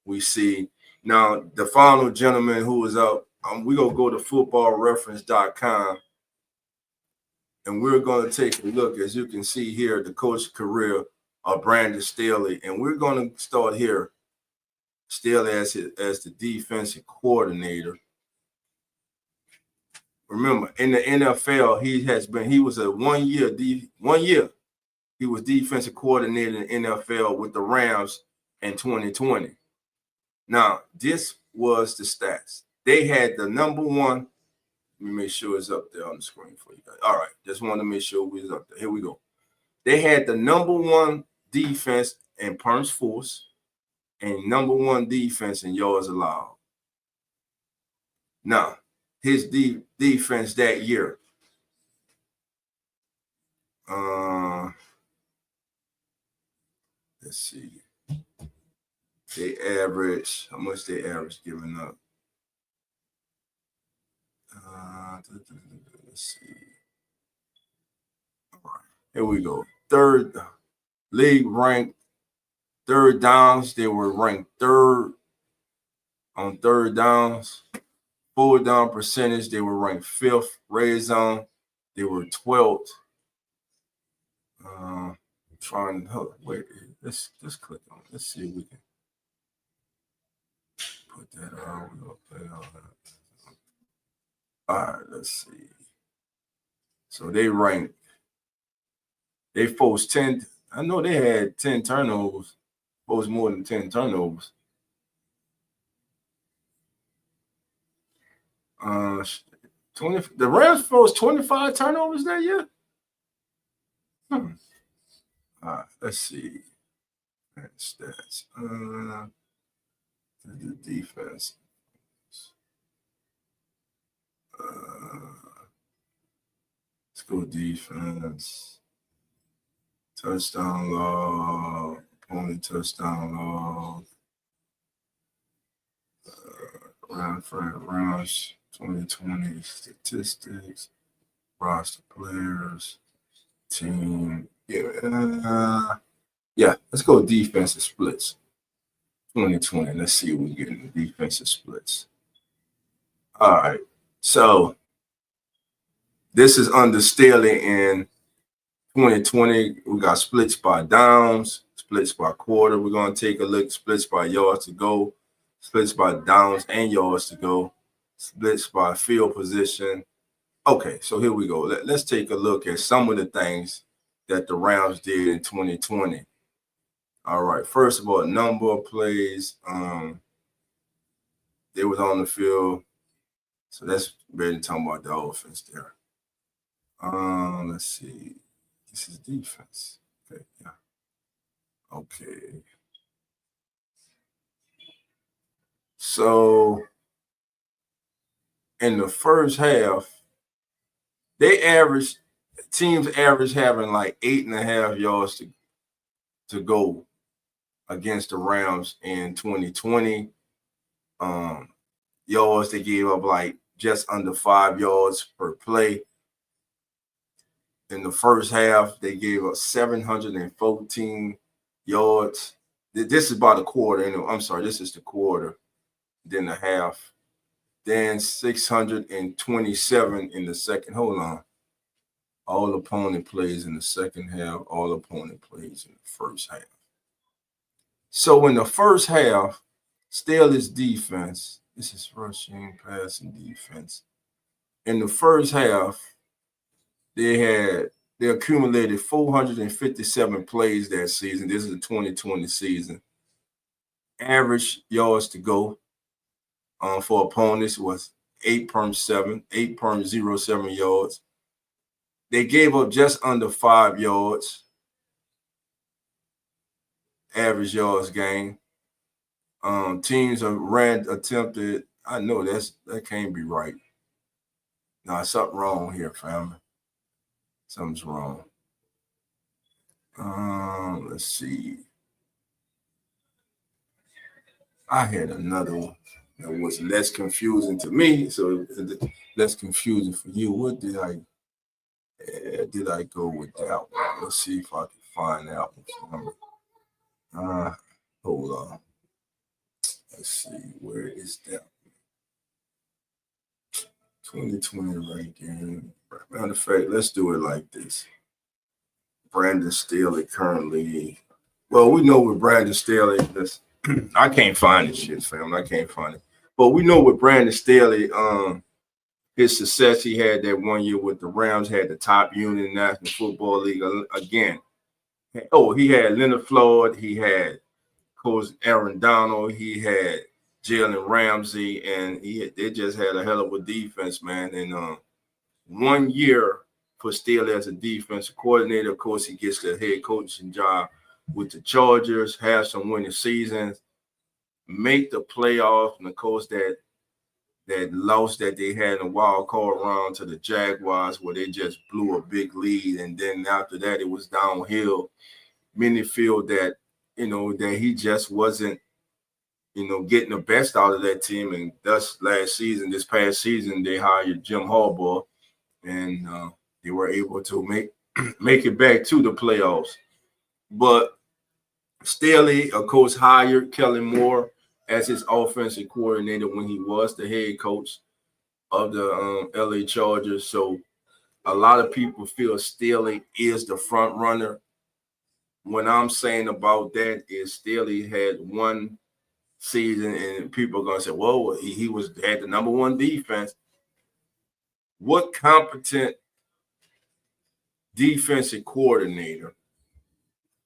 We see now the final gentleman who is up. We're gonna go to footballreference.com and we're going to take a look, as you can see here, the coach career of Brandon Staley, and we're going to start here. Staley as the defensive coordinator. Remember, in the NFL, he was a 1 year. He was defensive coordinator in the NFL with the Rams in 2020. Now, this was the stats. They had the number one. Let me make sure it's up there on the screen for you guys. All right, just want to make sure we was up there. Here we go. They had the number one defense in punch force and number one defense in yards allowed. Now, his defense that year, let's see. They average, how much they average giving up? Let's see. All right, here we go. Third league ranked third downs. They were ranked third on third downs. Forward down percentage, they were ranked fifth. Red zone, they were 12th. Trying to wait. Let's click on it. Let's see if we can put that on. We're gonna play it on. All right, let's see. So they forced 10. I know they had 10 turnovers, forced more than 10 turnovers. 20. The Rams forced 25 turnovers that year. All right, let's see. Stats. The defense. Let's go defense. Touchdown log. Opponent touchdown log. Rounds 2020 statistics. Roster players. Team. Yeah, let's go defensive splits. 2020. Let's see what we get in the defensive splits. All right. So this is under Staley in 2020. We got splits by downs, splits by quarter. We're going to take a look, splits by yards to go, splits by downs and yards to go, splits by field position. Okay, so here we go. Let's take a look at some of the things that the Rams did in 2020. All right, first of all, number of plays. They was on the field. So that's really talking about the offense there. Let's see. This is defense. Okay, yeah. Okay. So in the first half, teams average having like 8.5 yards to go against the Rams in 2020. Yards, they gave up like just under 5 yards per play. In the first half, they gave up 714 yards. This is about a quarter. I'm sorry, this is the quarter. Then the half. Then 627 in the second. Hold on. All opponent plays in the second half. All opponent plays in the first half. So in the first half, Staley's defense. This is rushing, passing defense. In the first half, they accumulated 457 plays that season. This is the 2020 season. Average yards to go for opponents was 8.07 yards. They gave up just under 5 yards. Average yards gained. Teams attempted. I know that can't be right. No, something wrong here, family. Something's wrong. Let's see. I had another one that was less confusing to me, so less confusing for you. What did I go with that one? Let's see if I can find that one. Uh, hold on. Let's see, where is that? 2020 right game. Matter of fact, let's do it like this. Brandon Staley currently. Well, we know with Brandon Staley, this I can't find this shit, fam. I can't find it. But we know with Brandon Staley, his success he had that 1 year with the Rams, had the top unit in the National Football League again. Oh, he had Leonard Floyd, he had, of course, Aaron Donald, he had Jalen Ramsey, and they just had a hell of a defense, man. And 1 year for Steele as a defensive coordinator. Of course, he gets the head coaching job with the Chargers, have some winning seasons, make the playoffs, and of course that loss that they had in the wild card round to the Jaguars, where they just blew a big lead, and then after that it was downhill. Many feel that that he just wasn't getting the best out of that team, and thus this past season, they hired Jim Harbaugh, and they were able to make it back to the playoffs. But Staley, of course, hired Kellen Moore as his offensive coordinator when he was the head coach of the LA Chargers. So a lot of people feel Staley is the front runner. What I'm saying about that is Staley had one season, and people are gonna say, "Well, he had the number one defense." What competent defensive coordinator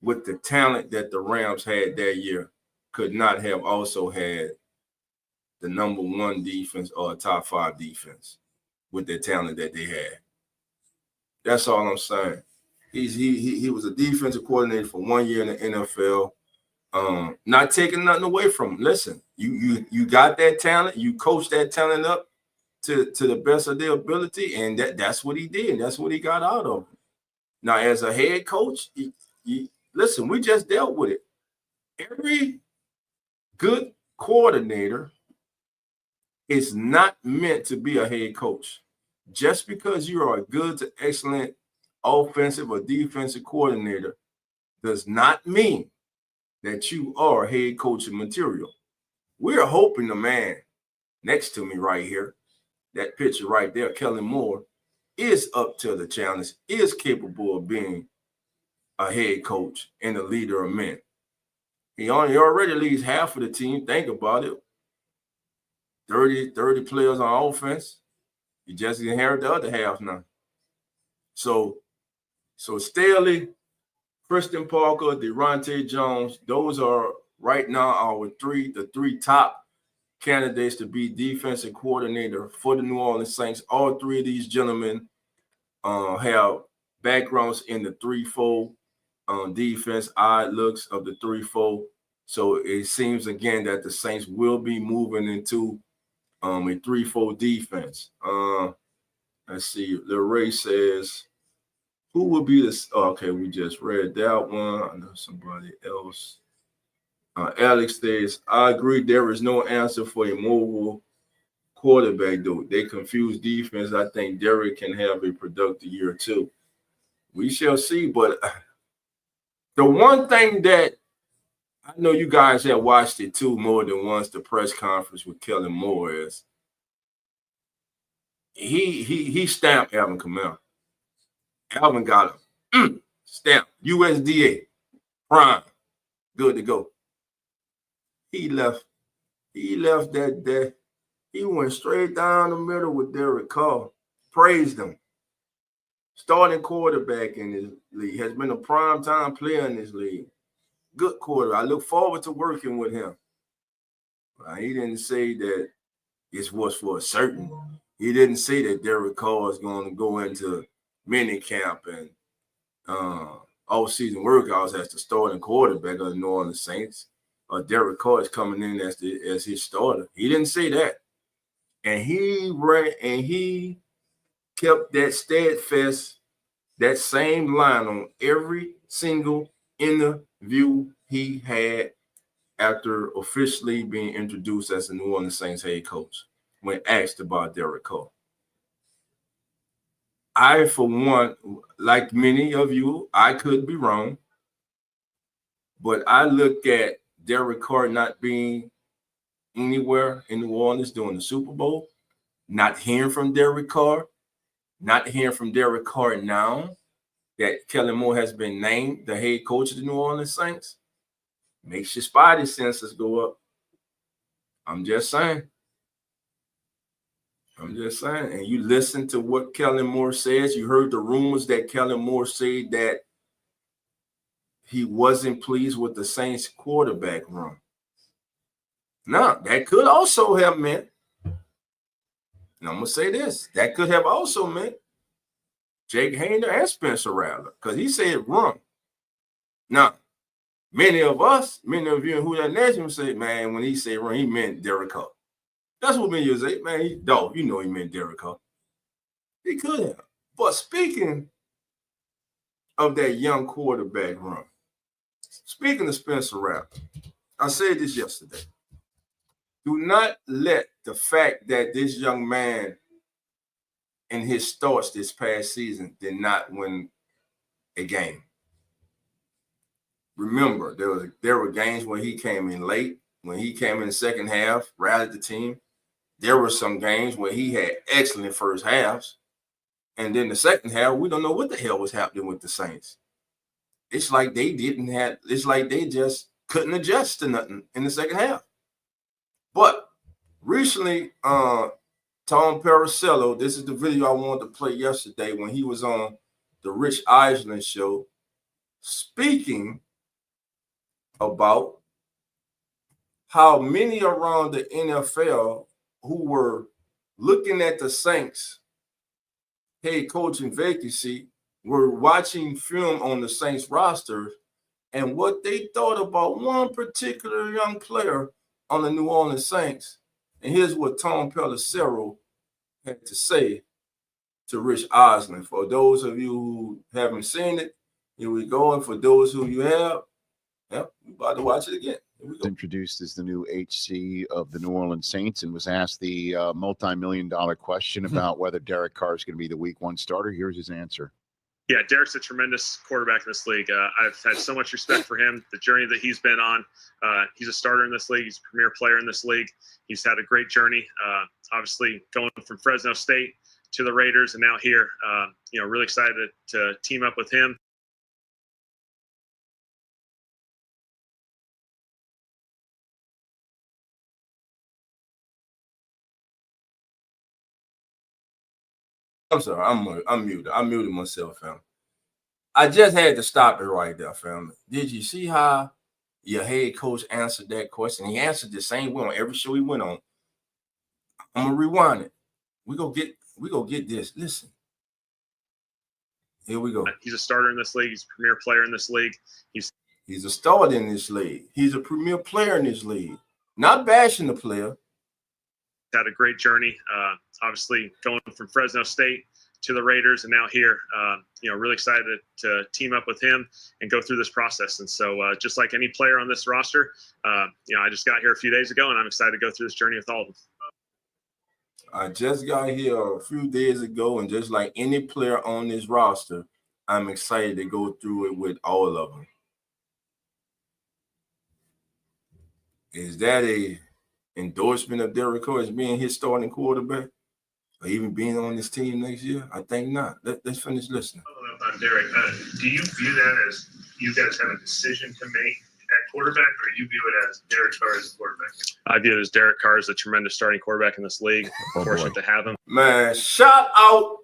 with the talent that the Rams had that year could not have also had the number one defense or a top five defense with the talent that they had? That's all I'm saying. He was a defensive coordinator for 1 year in the NFL. Not taking nothing away from him. Listen, you got that talent, you coached that talent up to the best of their ability, and that's what he did. That's what he got out of it. Now, as a head coach, listen, we just dealt with it. Every good coordinator is not meant to be a head coach. Just because you are a good to excellent offensive or defensive coordinator does not mean that you are head coaching material. We're hoping the man next to me right here, that picture right there, Kellen Moore, is up to the challenge, is capable of being a head coach and a leader of men. He already leads half of the team. Think about it. 30 players on offense. You just inherit the other half now. So Staley, Kristen Parker, Deontay Jones, those are right now the three top candidates to be defensive coordinator for the New Orleans Saints. All three of these gentlemen have backgrounds in the 3-4 defense, odd looks of the 3-4. So it seems again that the Saints will be moving into a 3-4 defense. Let's see. Ray says, who would be this? Oh, okay, we just read that one. I know somebody else. Alex says, I agree. There is no answer for a mobile quarterback, though. They confuse defense. I think Derek can have a productive year, too. We shall see. But the one thing that I know you guys have watched it, too, more than once, the press conference with Kellen Moore, is he stamped Alvin Kamara. Alvin got him. Stamp. USDA. Prime. Good to go. He left that. He went straight down the middle with Derek Carr. Praised him. Starting quarterback in this league. Has been a prime-time player in this league. Good quarter. I look forward to working with him. He didn't say that it was for a certain. He didn't say that Derek Carr is going to go into mini camp and all-season workouts as the starting quarterback of the New Orleans Saints. Derek Carr is coming in as his starter. He didn't say that. And he kept that steadfast, that same line on every single interview he had after officially being introduced as the New Orleans Saints head coach when asked about Derek Carr. I, for one, like many of you, I could be wrong, but I look at Derek Carr not being anywhere in New Orleans during the Super Bowl, not hearing from Derek Carr, not hearing from Derek Carr now that Kellen Moore has been named the head coach of the New Orleans Saints, makes your spidey senses go up. I'm just saying. And you listen to what Kellen Moore says. You heard the rumors that Kellen Moore said that he wasn't pleased with the Saints quarterback room. Now, that could also have meant, and I'm going to say this, that could have also meant Jake Hayner and Spencer Rattler, because he said run. Now, many of you in Who That Nation say, man, when he said run, he meant Derek Carr. That's what many of you say, man. You know he meant Derek Carr. He could have. But speaking of that young quarterback run, speaking of Spencer Rattler, I said this yesterday. Do not let the fact that this young man in his starts this past season did not win a game. Remember, there were games when he came in late, when he came in the second half, rallied the team. There were some games where he had excellent first halves. And then the second half, we don't know what the hell was happening with the Saints. It's like they just couldn't adjust to nothing in the second half. But recently, Tom Paracello, this is the video I wanted to play yesterday when he was on the Rich Eisen show, speaking about how many around the NFL who were looking at the Saints head coaching vacancy were watching film on the Saints roster and what they thought about one particular young player on the New Orleans Saints. And here's what Tom Pelissero had to say to Rich Eisen. For those of you who haven't seen it, here we go. And for those who you have, we're about to watch it again. Here we go. Introduced as the new HC of the New Orleans Saints and was asked the multi-million-dollar question about whether Derek Carr is going to be the Week 1 starter. Here's his answer. Yeah, Derek's a tremendous quarterback in this league. I've had so much respect for him, the journey that he's been on. He's a starter in this league. He's a premier player in this league. He's had a great journey, obviously going from Fresno State to the Raiders and now here. Really excited to team up with him. I'm sorry, I'm muted. I muted myself, fam. I just had to stop it right there, fam. Did you see how your head coach answered that question? He answered the same way on every show he went on. I'm gonna rewind it. We go get this. Listen. Here we go. He's a starter in this league. He's a premier player in this league. He's a starter in this league. He's a premier player in this league. Not bashing the player. Had a great journey, obviously going from Fresno State to the Raiders and now here. Really excited to team up with him and go through this process. And so just like any player on this roster, I just got here a few days ago and I'm excited to go through this journey with all of them. I just got here a few days ago, and just like any player on this roster, I'm excited to go through it with all of them. Is that a endorsement of Derek Carr as being his starting quarterback, or even being on this team next year? I think not. Let's finish listening. On Derek, do you view that as you guys have a decision to make at quarterback, or you view it as Derek Carr as a quarterback? I view it as Derek Carr is a tremendous starting quarterback in this league. Fortunate to have him. Man, shout out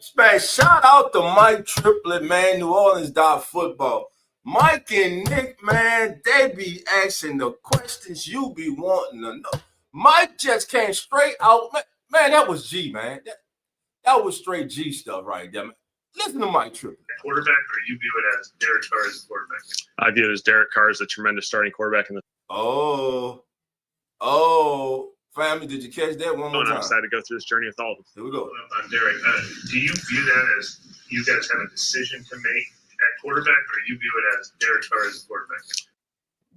to Mike Triplett, man, New Orleans football. Mike and Nick, man, they be asking the questions you be wanting to know. Mike just came straight out. Man, that was G, man. That was straight G stuff right there, man. Listen to Mike Triplett. Quarterback, or you view it as Derek Carr as a quarterback? I view it as Derek Carr is a tremendous starting quarterback in the. Oh, family, did you catch that one more time? I'm excited to go through this journey with all of them. Here we go. On Derek, do you view that as you guys have a decision to make at quarterback, or you view it as Derek Carr as a quarterback?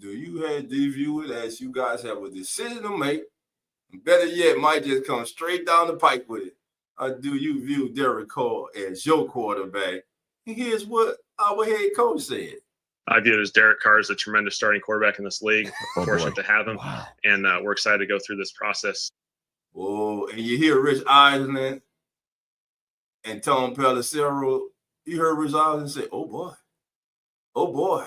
do you view it as you guys have a decision to make? Better yet, might just come straight down the pipe with it. Or do you view Derek Carr as your quarterback? And here's what our head coach said. I view it as Derek Carr is a tremendous starting quarterback in this league. Fortunate to have him. Wow. And we're excited to go through this process. Oh, and you hear Rich Eisen and Tom Pelissero. You heard Rich Eisen say, "Oh boy."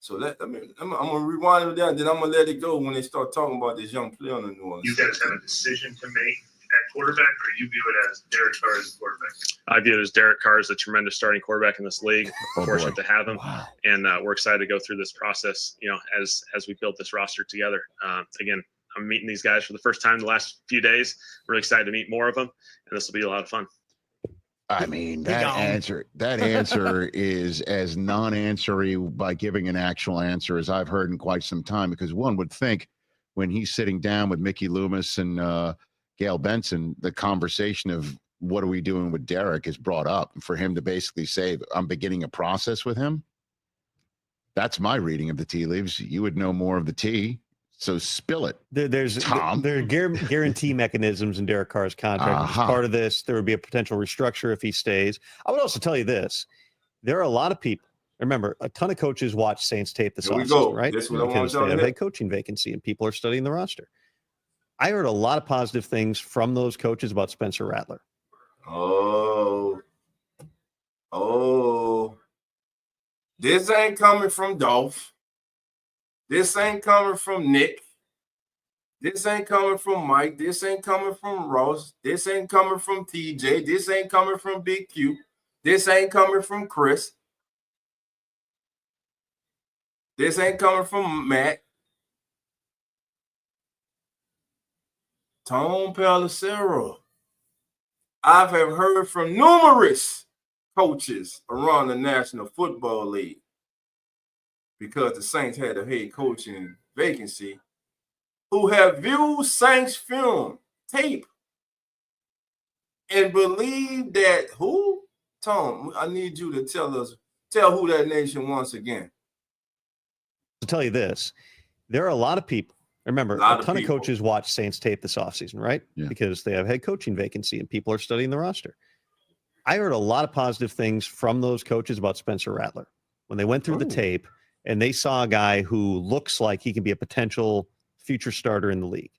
So I'm gonna rewind it down. Then I'm gonna let it go when they start talking about this young player on the New Orleans. You guys have a decision to make at quarterback, or you view it as Derek Carr as a quarterback? I view it as Derek Carr is a tremendous starting quarterback in this league. Fortunate to have him. Wow. And we're excited to go through this process, as we build this roster together. Again, I'm meeting these guys for the first time the last few days. Really excited to meet more of them, and this will be a lot of fun. I mean, that answer is as non-answery by giving an actual answer as I've heard in quite some time, because one would think when he's sitting down with Mickey Loomis and Gail Benson, the conversation of what are we doing with Derek is brought up. For him to basically say, I'm beginning a process with him. That's my reading of the tea leaves. You would know more of the tea. So spill it. There are guarantee mechanisms in Derek Carr's contract. As part of this, there would be a potential restructure if he stays. I would also tell you this. There are a lot of people. Remember, a ton of coaches watch Saints tape this offseason, right? That's what I want because they have a coaching vacancy and people are studying the roster. I heard a lot of positive things from those coaches about Spencer Rattler. Oh. This ain't coming from Dolph. This ain't coming from Nick. This ain't coming from Mike. This ain't coming from Ross. This ain't coming from TJ. This ain't coming from Big Q. This ain't coming from Chris. This ain't coming from Matt. Tom Pelissero. I have heard from numerous coaches around the National Football League, because the Saints had a head coaching vacancy, who have viewed Saints film tape and believe that who? Tom, I need you to tell who that nation once again. To tell you this, there are a lot of people. Remember, a ton of coaches watch Saints tape this offseason, right? Yeah. Because they have head coaching vacancy and people are studying the roster. I heard a lot of positive things from those coaches about Spencer Rattler. When they went through the tape, and they saw a guy who looks like he can be a potential future starter in the league.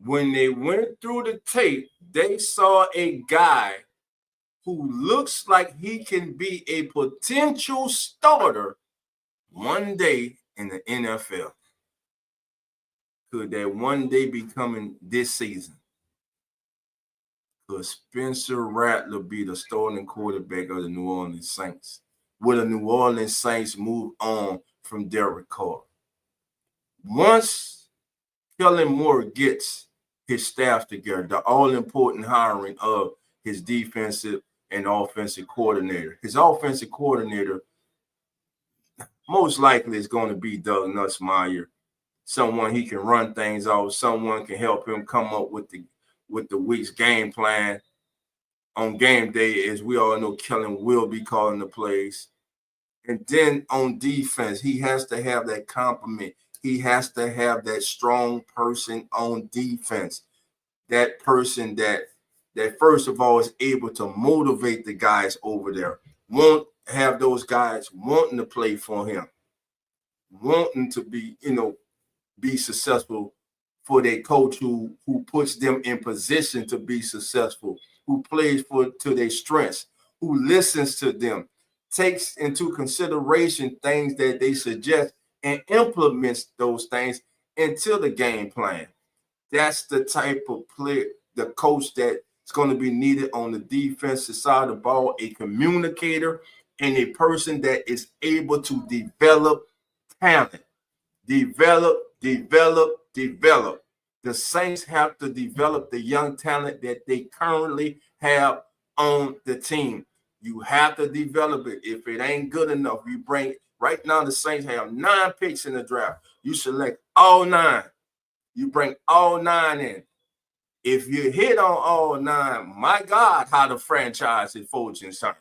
When they went through the tape, they saw a guy who looks like he can be a potential starter one day in the NFL. Could that one day be coming this season? Could Spencer Rattler be the starting quarterback of the New Orleans Saints? Will the New Orleans Saints move on from Derek Carr? Once Kellen Moore gets his staff together, the all-important hiring of his defensive and offensive coordinator. His offensive coordinator most likely is going to be Doug Nussmeier, someone he can run things off, someone can help him come up with the week's game plan. On game day, as we all know, Kellen will be calling the plays. And then on defense, he has to have that complement. He has to have that strong person on defense. That person that first of all is able to motivate the guys over there. Won't have those guys wanting to play for him. Wanting to be successful for their coach who puts them in position to be successful, who plays to their strengths, who listens to them, takes into consideration things that they suggest and implements those things into the game plan. That's the type of player, the coach that's going to be needed on the defensive side of the ball, a communicator and a person that is able to develop talent. Develop. The Saints have to develop the young talent that they currently have on the team. You have to develop it. If it ain't good enough, you bring right now. The Saints have 9 picks in the draft. You select all 9. You bring all 9 in. If you hit on all 9, my God, how the franchise is fortune turning.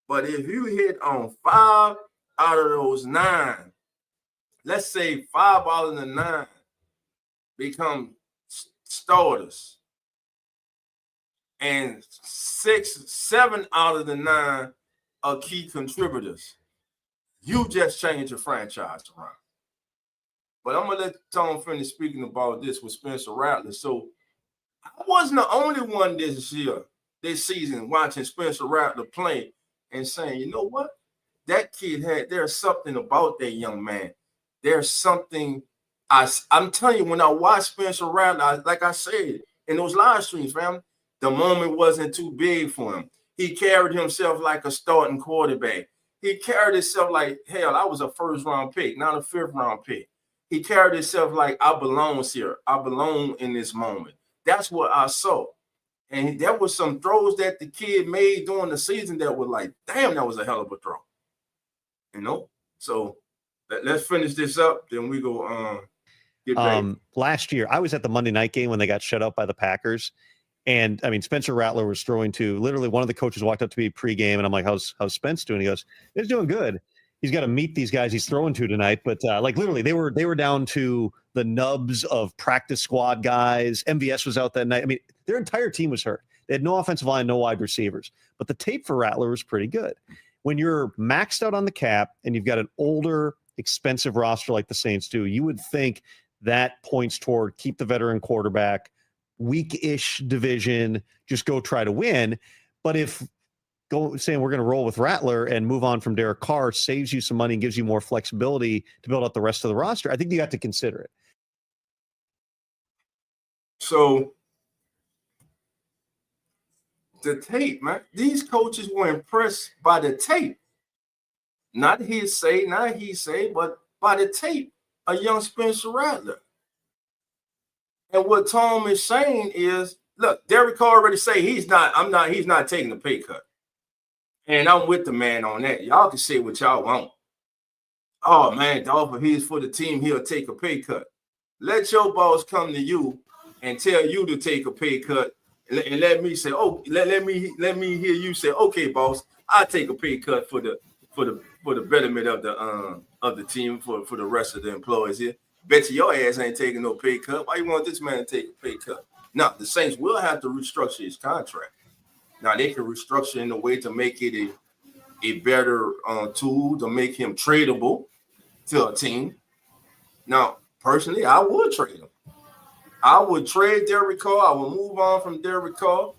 But if you hit on 5 out of those 9, let's say 5 out of the 9 become starters, and 7 out of the 9 are key contributors, you just change your franchise around. But I'm gonna let Tom finish speaking about this with Spencer Rattler. So I wasn't the only one this season, watching Spencer Rattler play and saying, you know what? That kid there's something about that young man. There's something, I'm telling you, when I watched Spencer Rattler, like I said, in those live streams, fam, the moment wasn't too big for him. He carried himself like a starting quarterback. He carried himself like, hell, I was a first-round pick, not a fifth-round pick. He carried himself like, I belong here. I belong in this moment. That's what I saw. And there was some throws that the kid made during the season that were like, damn, that was a hell of a throw. You know? So let's finish this up. Then we go get ready. Last year, I was at the Monday night game when they got shut out by the Packers. And I mean, Spencer Rattler was throwing to literally one of the coaches walked up to me pregame, and I'm like, how's Spence doing? He goes, he's doing good. He's got to meet these guys he's throwing to tonight. But like literally, they were down to the nubs of practice squad guys. MVS was out that night. I mean, their entire team was hurt. They had no offensive line, no wide receivers. But the tape for Rattler was pretty good. When you're maxed out on the cap and you've got an older, expensive roster like the Saints do, you would think that points toward keep the veteran quarterback, weak-ish division, just go try to win. But if saying we're going to roll with Rattler and move on from Derek Carr saves you some money and gives you more flexibility to build out the rest of the roster, I think you have to consider it. So the tape, man, these coaches were impressed by the tape. Not he say, but by the tape, a young Spencer Rattler. And what Tom is saying is, look, Derek Carr already say he's not taking a pay cut. And I'm with the man on that. Y'all can say what y'all want. Oh man, the offer he's for the team, he'll take a pay cut. Let your boss come to you and tell you to take a pay cut, and let me say, oh, let me hear you say, okay, boss, I'll take a pay cut for the betterment of the team, for the rest of the employees here. Bet you your ass ain't taking no pay cut. Why you want this man to take a pay cut? Now, the Saints will have to restructure his contract. Now, they can restructure in a way to make it a better tool to make him tradable to a team. Now, personally, I would trade him. I would trade Derek Carr. I would move on from Derek Carr,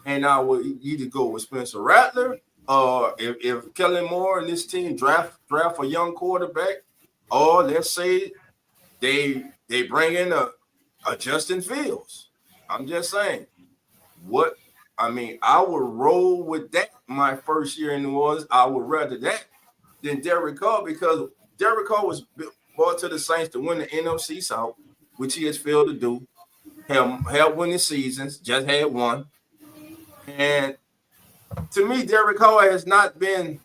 and I would either go with Spencer Rattler, or if Kellen Moore and this team draft a young quarterback, or let's say they bring in a Justin Fields. I'm just saying, I would roll with that my first year in New Orleans. I would rather that than Derek Carr, because Derek Carr was brought to the Saints to win the NFC South, which he has failed to do. Had winning seasons, just had one. And to me, Derek Carr has not been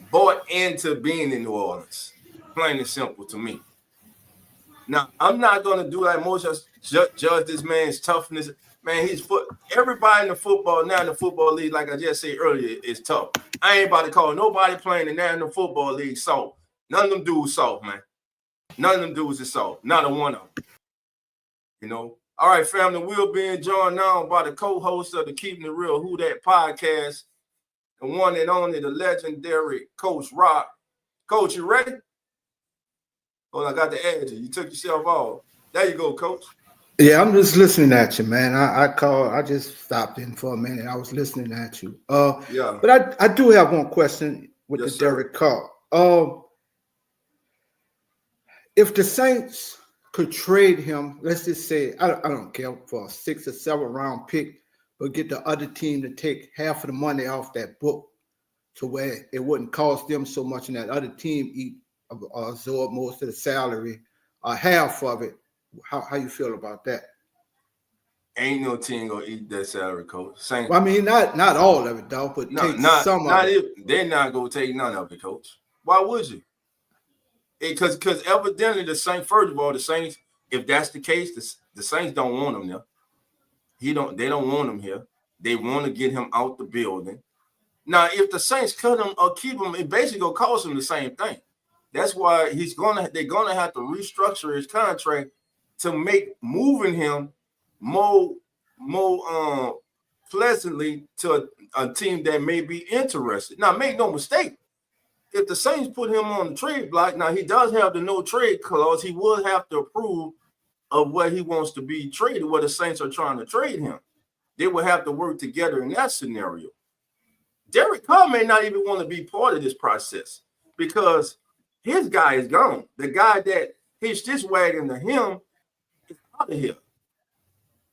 bought into being in New Orleans. Plain and simple to me. Now, I'm not going to do like most judge this man's toughness. Man, everybody in the football league, like I just said earlier, is tough. I ain't about to call nobody playing in the National Football League soft. None of them dudes soft, man. None of them dudes is soft. Not a one of them. You know? All right, family, we're being joined now by the co-host of the Keeping It Real Who That podcast, the one and only, the legendary Coach Rock. Coach, you ready? Oh, I got the edge. You took yourself off. There you go, Coach. Yeah, I'm just listening at you, man. I just stopped in for a minute. I was listening at you. Yeah. But I do have one question with the Derek Carr. If the Saints could trade him, let's just say, I don't care, for a 6 or 7 round pick, but get the other team to take half of the money off that book to where it wouldn't cost them so much, and that other team absorb most of the salary, half of it. How you feel about that? Ain't no team gonna eat that salary, Coach. Well, I mean, not all of it, though, but take some of it. They're not gonna take none of it, Coach. Why would you? Because evidently the Saints, first of all, the Saints, if that's the case, the Saints don't want him there. They don't want him here. They want to get him out the building. Now, if the Saints cut him or keep him, it basically gonna cost him the same thing. That's why they're gonna have to restructure his contract to make moving him more pleasantly to a team that may be interested. Now, make no mistake, if the Saints put him on the trade block, now he does have the no trade clause. He would have to approve of where he wants to be traded, where the Saints are trying to trade him. They would have to work together in that scenario. Derek Carr may not even want to be part of this process because his guy is gone. The guy that hitched his wagon to him is out of here.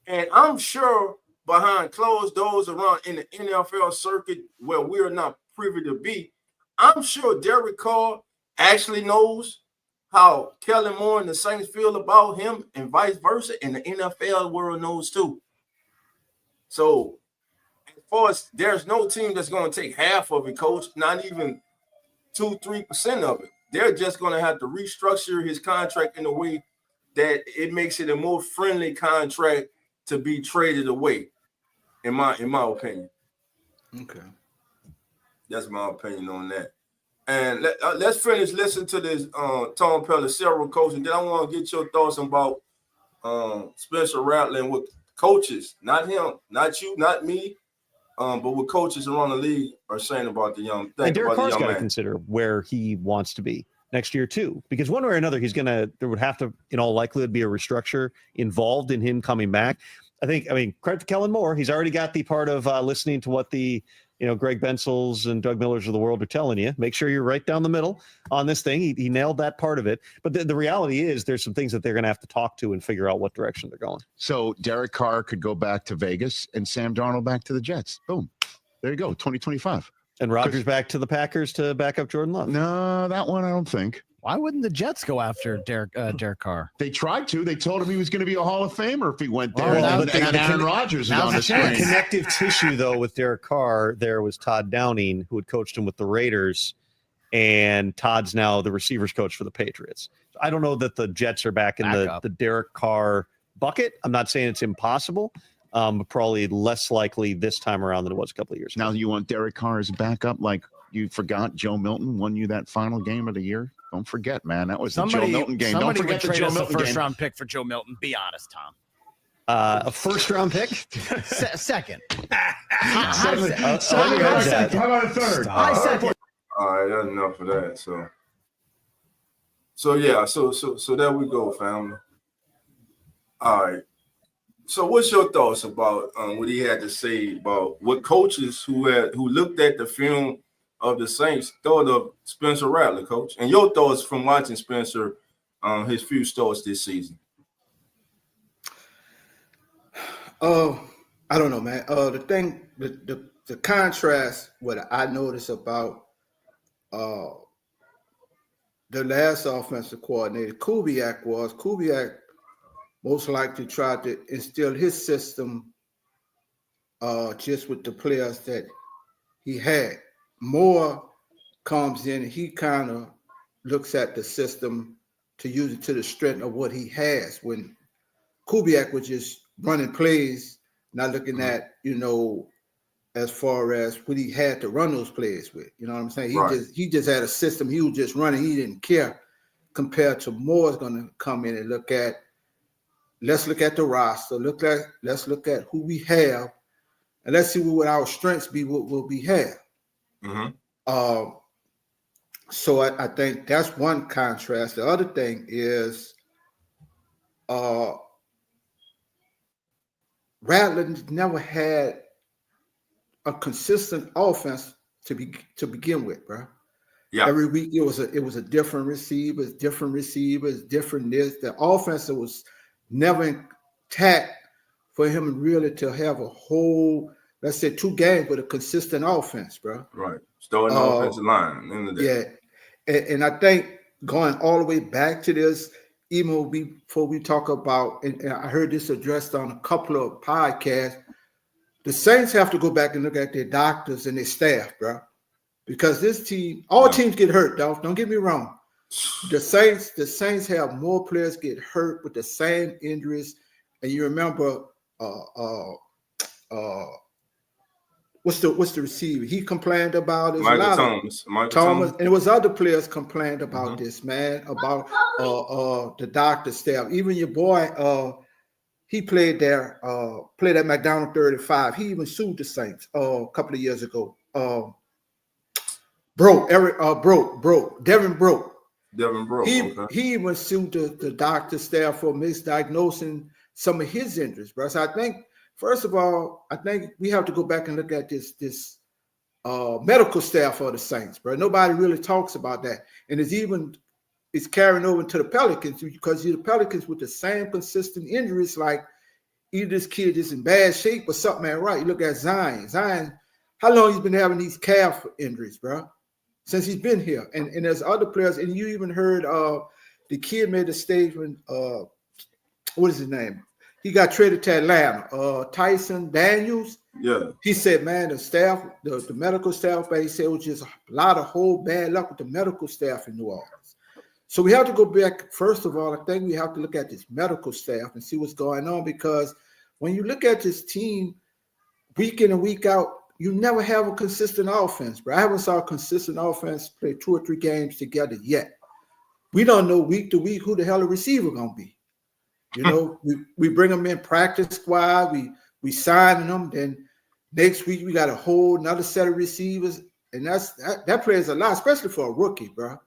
And I'm sure behind closed doors around in the NFL circuit where we're not privy to be, I'm sure Derek Carr actually knows how Kellen Moore and the Saints feel about him and vice versa, and the NFL world knows too. So as far as there's no team that's going to take half of it, coach, not even 2-3% of it. They're just going to have to restructure his contract in a way that it makes it a more friendly contract to be traded away, in my opinion. Okay. That's my opinion on that. And let's finish listening to this Tom Pelissero coach, and then I want to get your thoughts about Spencer Rattler and what coaches, not him, not you, not me, but what coaches around the league are saying about the young. And Derek Carr's got to consider where he wants to be next year too, because one way or another, there would have to, in all likelihood, be a restructure involved in him coming back. I mean, credit to Kellen Moore. He's already got the part of listening to what the, Greg Bensels and Doug Millers of the world are telling you. Make sure you're right down the middle on this thing. He nailed that part of it. But the reality is there's some things that they're going to have to talk to and figure out what direction they're going. So Derek Carr could go back to Vegas and Sam Darnold back to the Jets. Boom. There you go. 2025. And Rodgers back to the Packers to back up Jordan Love. No, that one I don't think. Why wouldn't the Jets go after Derek Carr? They tried to. They told him he was going to be a Hall of Famer if he went there. And Aaron Rodgers is on the screen. Connective tissue, though, with Derek Carr, there was Todd Downing, who had coached him with the Raiders, and Todd's now the receivers coach for the Patriots. So I don't know that the Jets are back in the Derek Carr bucket. I'm not saying it's impossible, but probably less likely this time around than it was a couple of years ago. Now you want Derek Carr as a backup like you forgot Joe Milton won you that final game of the year? Don't forget, man. That was the Joe Milton game. Don't forget the Joe Milton game. First-round pick for Joe Milton. Be honest, Tom. A first-round pick? Second. How about a third? I said. All right, that's enough of that. So yeah, so there we go, family. All right. So what's your thoughts about what he had to say about what coaches who looked at the film of the Saints thought of Spencer Rattler, coach, and your thoughts from watching Spencer his few starts this season? I don't know, man. The contrast, what I noticed about the last offensive coordinator, Kubiak most likely tried to instill his system just with the players that he had. Moore comes in and he kind of looks at the system to use it to the strength of what he has. When Kubiak was just running plays, not looking at, as far as what he had to run those plays with. You know what I'm saying? He just had a system. He was just running. He didn't care compared to Moore's going to come in and let's look at the roster. Let's look at who we have, and let's see what our strengths be, what we have. Mm-hmm. So I think that's one contrast. The other thing is Rattler never had a consistent offense to begin with, bro. Yeah. Every week it was a different receivers, different this. The offense was never intact for him really to have a whole, let's say, 2 games with a consistent offense, bro. Right. Starting offensive line. Yeah. And I think going all the way back to this, even before we talk about, and I heard this addressed on a couple of podcasts, the Saints have to go back and look at their doctors and their staff, bro. Because this team, all teams get hurt, dog. Don't get me wrong. The Saints have more players get hurt with the same injuries. And you remember, what what's the receiver? He complained about it. Michael Thomas. And it was other players complained about this, man, about the doctor staff. Even your boy, he played there, played at McDonald 35. He even sued the Saints a couple of years ago. Devin Broke. He even sued the doctor staff for misdiagnosing some of his injuries, bro. So I think, first of all, we have to go back and look at this medical staff of the Saints, bro. Nobody really talks about that. And it's carrying over to the Pelicans, because the Pelicans with the same consistent injuries, like either this kid is in bad shape or something ain't right. You look at Zion. How long he's been having these calf injuries, bro? Since he's been here. And there's other players, and you even heard the kid made a statement, what is his name? He got traded to Atlanta. Tyson Daniels. Yeah. He said, man, the staff, the medical staff, but he said it was just a lot of whole bad luck with the medical staff in New Orleans. So we have to go back. First of all, I think we have to look at this medical staff and see what's going on, because when you look at this team week in and week out, you never have a consistent offense, bro. I haven't saw a consistent offense play 2 or 3 games together yet. We don't know week to week who the hell the receiver gonna be. You know, we bring them in practice squad, we sign them, then next week we got a whole another set of receivers, and that plays a lot, especially for a rookie, bro.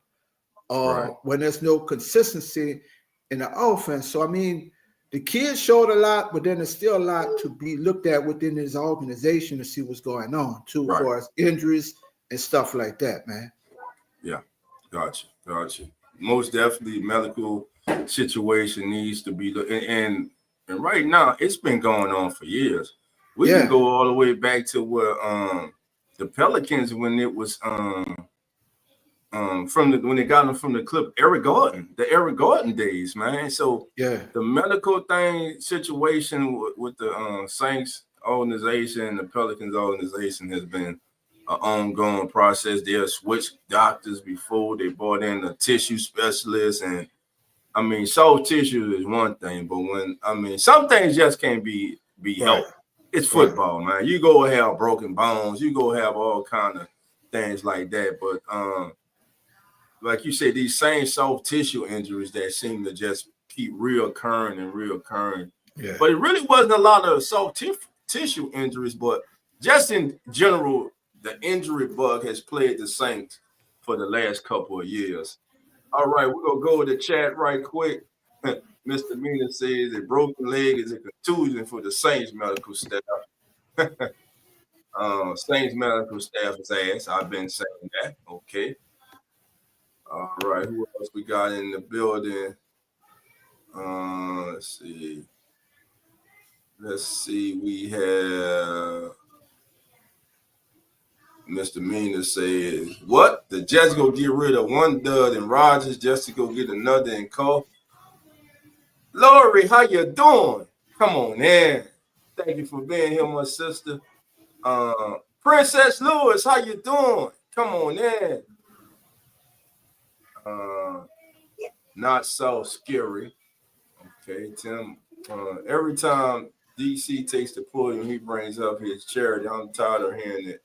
When there's no consistency in the offense. So I mean, the kid showed a lot, but then there's still a lot to be looked at within his organization to see what's going on, too, as far as injuries and stuff like that, man. Yeah, gotcha. Most definitely, medical situation needs to be and right now it's been going on for years. We can go all the way back to where the Pelicans, when it was when they got him from the clip, the Eric Gordon days, man. So the medical situation with the Saints organization, the Pelicans organization, has been an ongoing process. They have switched doctors before. They brought in a tissue specialist, and I mean, soft tissue is one thing, but some things just can't be helped. It's football, man. You go have broken bones, you go have all kind of things like that, but like you said, these same soft tissue injuries that seem to just keep reoccurring. Yeah. But it really wasn't a lot of soft tissue injuries, but just in general, the injury bug has plagued the Saints for the last couple of years. All right, we're going to go to the chat right quick. Mr. Mina says a broken leg is a contusion for the Saints medical staff. Saints medical staff is ass. I've been saying that. Okay. All right, who else we got in the building? Let's see. We have Mr. Mina says, what? The Jets go get rid of one dud and Rodgers just to go get another and call? Lori, how you doing? Come on in. Thank you for being here, my sister. Princess Lewis, how you doing? Come on in. Not so scary. Okay, Tim. Every time DC takes the podium, he brings up his charity. I'm tired of hearing it.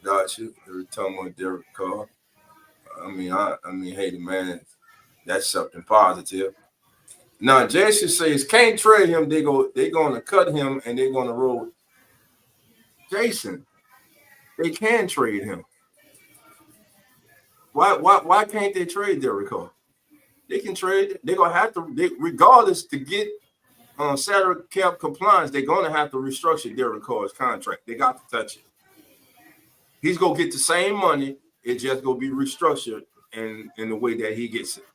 Got you. Every time on Derek Carr. I mean, hey, man, that's something positive. Now, Jason says can't trade him. They're going to cut him and they're going to roll. Jason, they can trade him. Why can't they trade Derek Carr? They can trade. They're gonna have to. Regardless, to get salary cap compliance, they're gonna have to restructure Derek Carr's contract. They got to touch it. He's gonna get the same money. It's just gonna be restructured in the way that he gets it.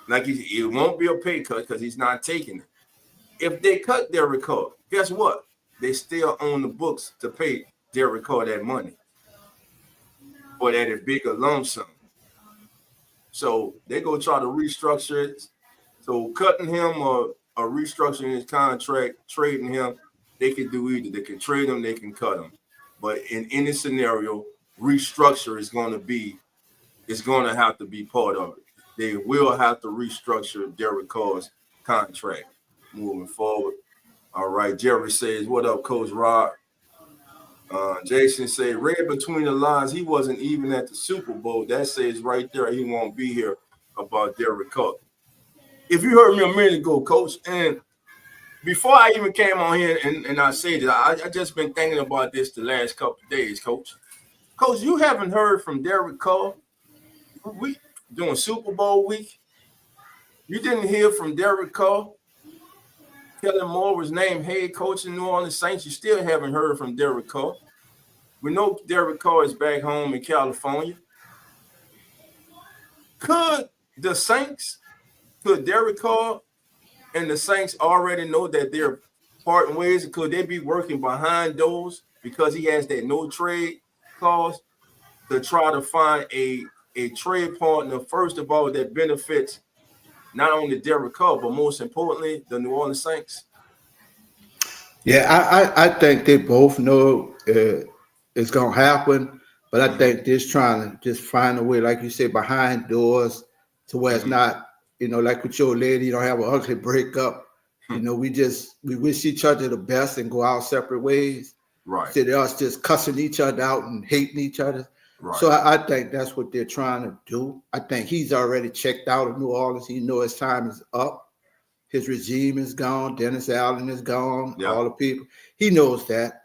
Like it won't be a pay cut because he's not taking it. If they cut Derek Carr, guess what? They still own the books to pay Derek Carr that money, or that a bigger lump sum. So they're going to try to restructure it. So cutting him or restructuring his contract, trading him, they can do either. They can trade him, they can cut him. But in any scenario, restructure is going to have to be part of it. They will have to restructure Derek Carr's contract moving forward. All right, Jerry says, what up, Coach Rod? Jason said, read between the lines, he wasn't even at the Super Bowl. That says right there he won't be here about Derek Carr. If you heard me a minute ago, Coach, and before I even came on here and I said it, I just been thinking about this the last couple of days, Coach. Coach, you haven't heard from Derek Carr. We doing Super Bowl week. You didn't hear from Derek Carr. Kellen Moore was named head coach in New Orleans Saints. You still haven't heard from Derek Carr. We know Derek Carr is back home in California. Could Derek Carr and the Saints already know that they're parting ways? Could they be working behind doors because he has that no trade clause to try to find a trade partner, first of all, that benefits not only Derek Carr, but most importantly, the New Orleans Saints? Yeah, I think they both know it's going to happen, but I think they're trying to just find a way, like you say, behind doors to where it's not, like with your lady, you don't have an ugly breakup. We wish each other the best and go our separate ways. Right. Instead of us just cussing each other out and hating each other. Right. So I think that's what they're trying to do. I think he's already checked out of New Orleans. He knows his time is up. His regime is gone. Dennis Allen is gone. Yeah. All the people. He knows that.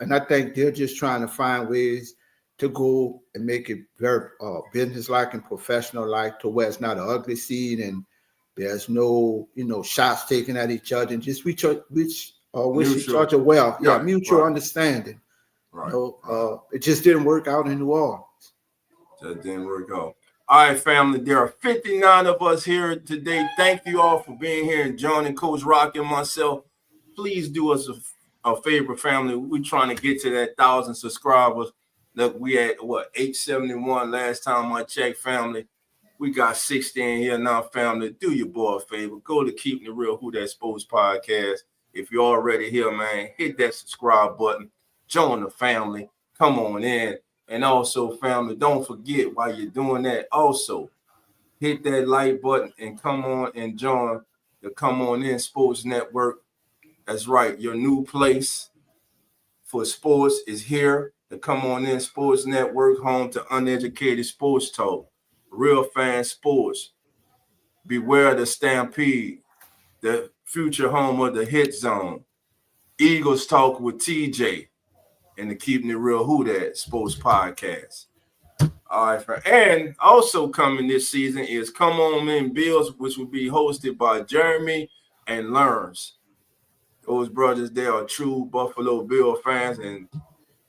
And I think they're just trying to find ways to go and make it very business-like and professional-like to where it's not an ugly scene and there's no, shots taken at each other and just wish each other well. Yeah, mutual understanding. Right. It just didn't work out in New Orleans. Just didn't work out. All right, family, there are 59 of us here today. Thank you all for being here and joining Coach Rock and myself. Please do us a favor, family. We're trying to get to that 1,000 subscribers. Look, we had, 871 last time I checked, family. We got 60 in here now, family. Do your boy a favor. Go to Keeping It Real Who That Sports Podcast. If you're already here, man, hit that subscribe button. Join the family. Come on in. And also, family, don't forget while you're doing that, also hit that like button and come on and join the Come On In Sports Network. That's right. Your new place for sports is here. The Come On In Sports Network, home to uneducated sports talk, real fan sports. Beware the Stampede, the future home of the Hit Zone. Eagles Talk with TJ. And the Keeping It Real Who That Sports Podcast. All right, friend. And also coming this season is Come On In Bills, which will be hosted by Jeremy and Learns. Those brothers, they are true Buffalo Bill fans, and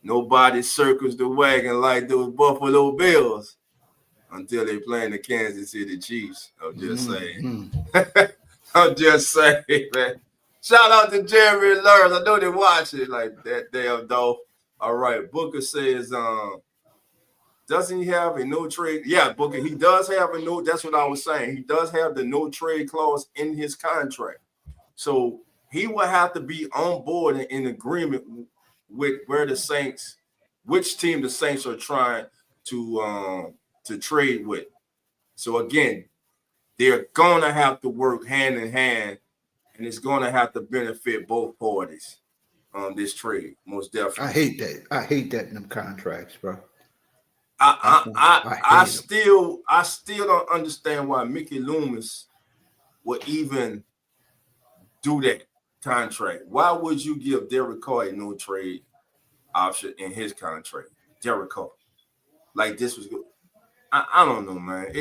nobody circles the wagon like those Buffalo Bills until they play in the Kansas City Chiefs. I'm just saying. I'm just saying, man. Shout out to Jeremy and Learns. I know they watch it like that damn dog. All right, Booker says, doesn't he have a no trade? Yeah, Booker, he does have a no. That's what I was saying. He does have the no trade clause in his contract. So he will have to be on board and in agreement with where the Saints, which team the Saints are trying to trade with. So again, they're gonna have to work hand in hand, and it's gonna have to benefit both parties. On this trade, most definitely. I hate that in them contracts, bro. I still don't understand why Mickey Loomis would even do that contract. Why would you give Derek Carr a no trade option in his contract? Derek Carr, like this was good. I don't know, man.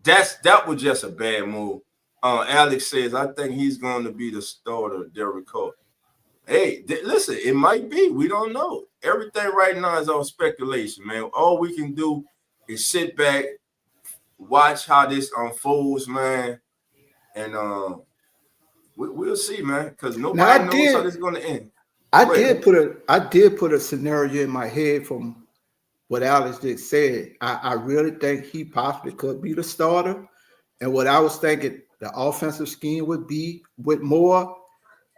That was just a bad move. Alex says I think he's going to be the starter, Derek Carr. Hey, listen, it might be. We don't know. Everything right now is all speculation, man. All we can do is sit back, watch how this unfolds, man, and we'll see, man, because nobody knows how this is going to end. I did put a scenario in my head from what Alex just said. I really think he possibly could be the starter, and what I was thinking the offensive scheme would be with Moore.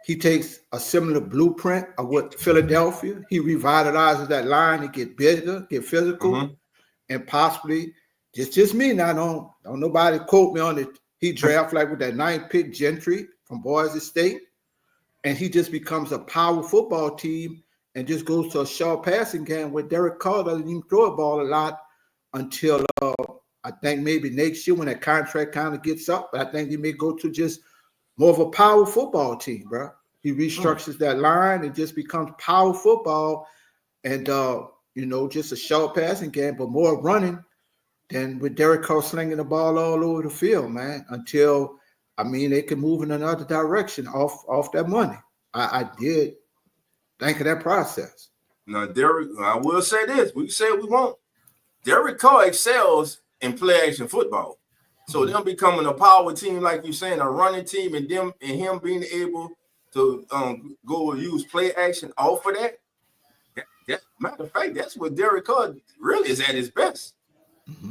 He takes a similar blueprint of what Philadelphia. He revitalizes that line to get bigger, get physical, and possibly just me. Now, don't nobody quote me on it. He drafts like with that 9th pick Gentry from Boise State, and he just becomes a power football team. and just goes to a short passing game where Derek Carr doesn't even throw a ball a lot until I think maybe next year when that contract kind of gets up. But I think he may go to just more of a power football team, bro. He restructures that line and just becomes power football and, just a short passing game, but more running than with Derek Carr slinging the ball all over the field, man, until, they can move in another direction off that money. I did think of that process. Now, Derek, I will say this. We say we won't. Derek Carr excels in play action football. So them becoming a power team, like you're saying, a running team, and him being able to go and use play action off of that. Matter of fact, that's what Derek Carr really is at his best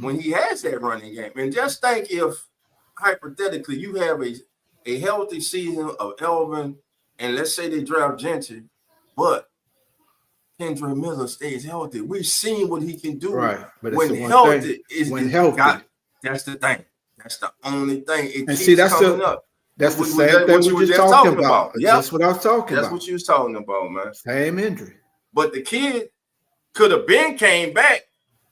when he has that running game. And just think if, hypothetically, you have a healthy season of Elvin, and let's say they draft Gentry, but Kendra Miller stays healthy. We've seen what he can do when healthy. That's the thing. That's the only thing. It keeps coming up. That's the same thing we were just talking about. Yep. That's what I was talking about. That's what you was talking about, man. Same injury. But the kid could have came back,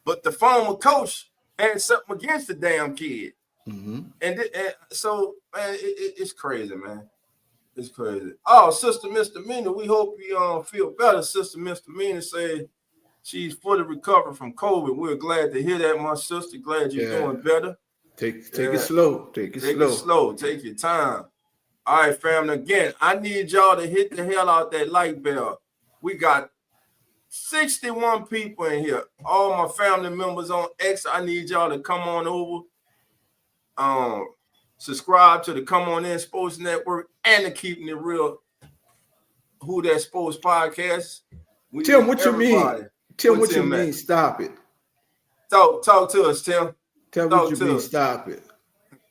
but the former coach had something against the damn kid. And so, man, it's crazy, man. It's crazy. Oh, Sister Misdemeanor, we hope you feel better. Sister Misdemeanor said she's fully recovered from COVID. We're glad to hear that, my sister. Glad you're doing better. Take it slow. Take it slow. Take your time. All right, family. Again, I need y'all to hit the hell out that like bell. We got 61 people in here. All my family members on X, I need y'all to come on over. Subscribe to the Come On In Sports Network and the Keeping It Real Who That Sports podcast. Tim, what you mean? Tim, what you mean? Stop it. Talk to us, Tim. Tell me what you mean. Stop it.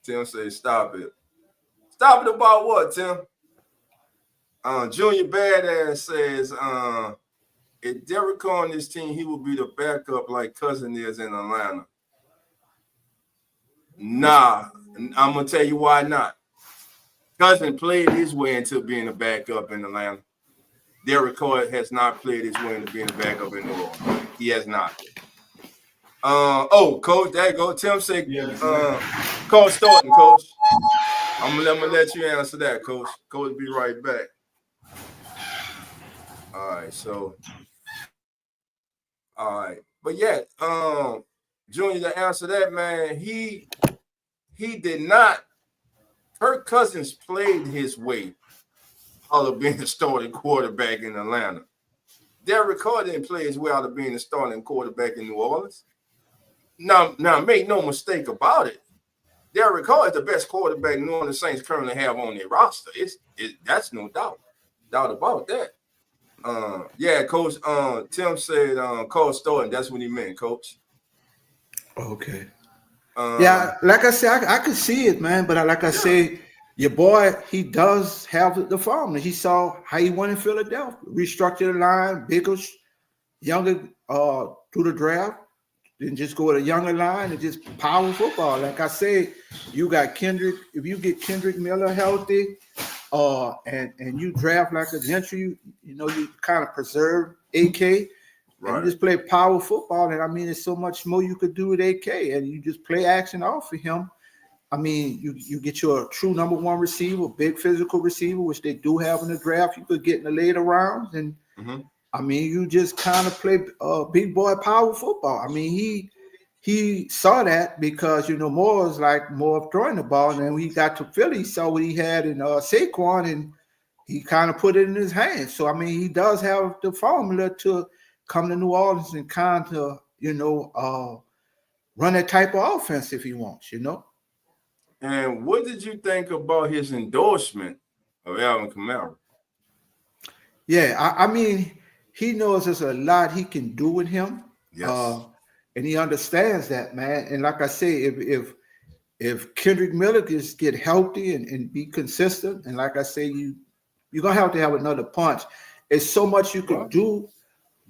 Tim says, stop it. Stop it about what, Tim? Junior Badass says, if Derek Carr on this team, he will be the backup like Cousin is in Atlanta. Nah, I'm going to tell you why not. Cousin played his way into being a backup in Atlanta. Derek Carr has not played his way into being a backup in New Orleans. He has not. Coach, there you go. Tim said, Coach Thornton, Coach. I'm gonna let you answer that, Coach. Coach, be right back. All right. But yeah, Junior, to answer that, man, he did not. Kirk Cousins played his way out of being a starting quarterback in Atlanta. Derek Carr didn't play his way out of being a starting quarterback in New Orleans. Now, make no mistake about it. Derek Carr is the best quarterback New Orleans Saints currently have on their roster. That's no doubt about that. Coach. Tim said, Coach Thornton. That's what he meant, Coach. Okay. Like I said, I could see it, man. But like I say, your boy, he does have the formula. He saw how he won in Philadelphia, restructured the line, bigger, younger, through the draft. Then just go with a younger line and just power football. Like I said, you got Kendrick. If you get Kendrick Miller healthy, and you draft like a Gentry, you kind of preserve AK. Right. And you just play power football. And there's so much more you could do with AK. And you just play action off of him. You get your true number one receiver, big physical receiver, which they do have in the draft. You could get in the later rounds. And you just kind of play big boy power football. He saw that because, Moore was like more of throwing the ball. And then when he got to Philly, he saw what he had in Saquon, and he kind of put it in his hands. So, he does have the formula to come to New Orleans and kind of, run that type of offense if he wants, And what did you think about his endorsement of Alvin Kamara? Yeah, he knows there's a lot he can do with him. Yes. And he understands that, man. And like I say, if Kendrick Miller just get healthy and be consistent, and like I say, you're gonna have to have another punch. It's so much you could do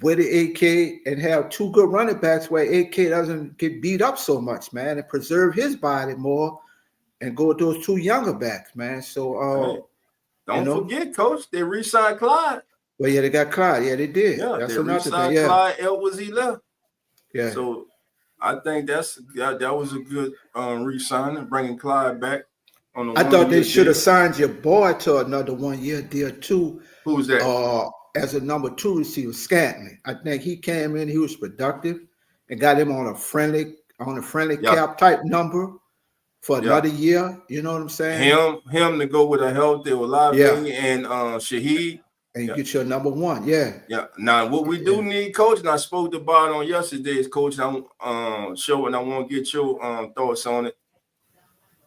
with the AK and have two good running backs where AK doesn't get beat up so much, man, and preserve his body more and go with those two younger backs, man. So don't forget, Coach, they re-signed Clyde. Well, yeah, they got Clyde. Yeah, they did. Yeah, That's they another re-signed thing. Yeah, Clyde Edwards. He left. yeah. So I think that was a good re-signing, bringing Clyde back on a I thought they 1-year should have deal. signed your boy to another 1-year deal too. Who's that? As a number 2 receiver, Scantling. I think he came in, he was productive, and got him on a friendly cap type number for another year. You know what I'm saying? Him to go with a healthy Olave and Shaheed. And you get your number 1, yeah. Yeah. Now what we do need, coach, and I spoke about it on yesterday's coach. I'm show and I want to get your thoughts on it.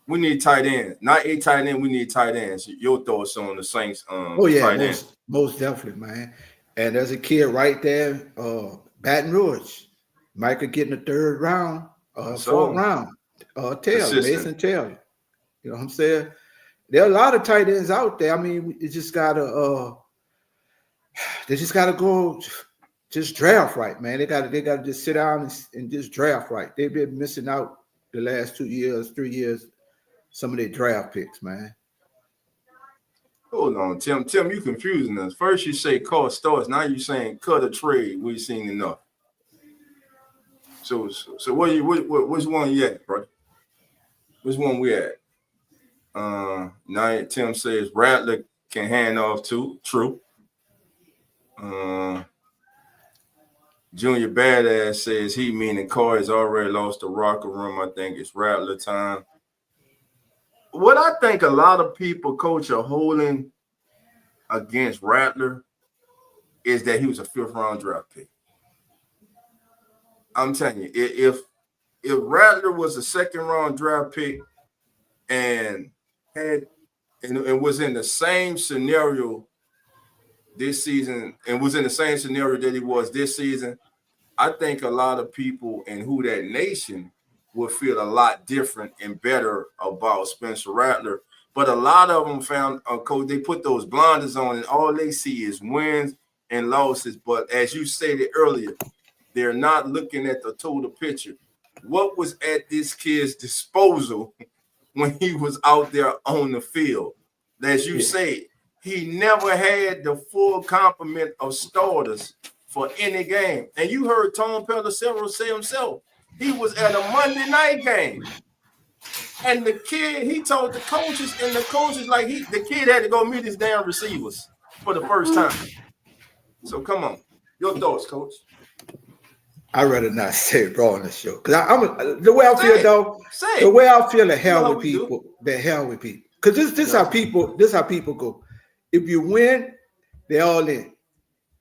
We need tight ends, not a tight end. We need tight ends. Your thoughts on the Saints? Tight end. Most definitely, man. And there's a kid right there, Baton Rouge. Micah getting the 3rd round, 4th round. Taylor, Mason Taylor. You know what I'm saying? There are a lot of tight ends out there. I mean, they just gotta go just draft right, man. They gotta just sit down and just draft right. They've been missing out the last 2 years, 3 years, some of their draft picks, man. Hold on, Tim. Tim, you confusing us. First you say call stars, now you saying cut a trade. We've seen enough. So which one you at, bro? Which one we at? Now Tim says Rattler can hand off to. True. Junior Badass says he meaning Carr has already lost the locker room. I think it's Rattler time. What I think a lot of people, coach, are holding against Rattler is that he was a 5th round draft pick. I'm telling you, if Rattler was a 2nd round draft pick and was in the same scenario this season and was in the same scenario that he was this season, I think a lot of people in Who That Nation would feel a lot different and better about Spencer Rattler. But a lot of them found, coach, they put those blinders on and all they see is wins and losses. But as you stated earlier, they're not looking at the total picture. What was at this kid's disposal when he was out there on the field? As you say, he never had the full complement of starters for any game. And you heard Tom Pelissero say himself, he was at a Monday night game. And the kid, he told the coaches, and the coaches, like the kid had to go meet his damn receivers for the first time. So come on. Your thoughts, coach. I'd rather not say it, bro, on the show. Because the way I feel, though, the way I feel, the hell with people. Because this how people go. If you win, they're all in.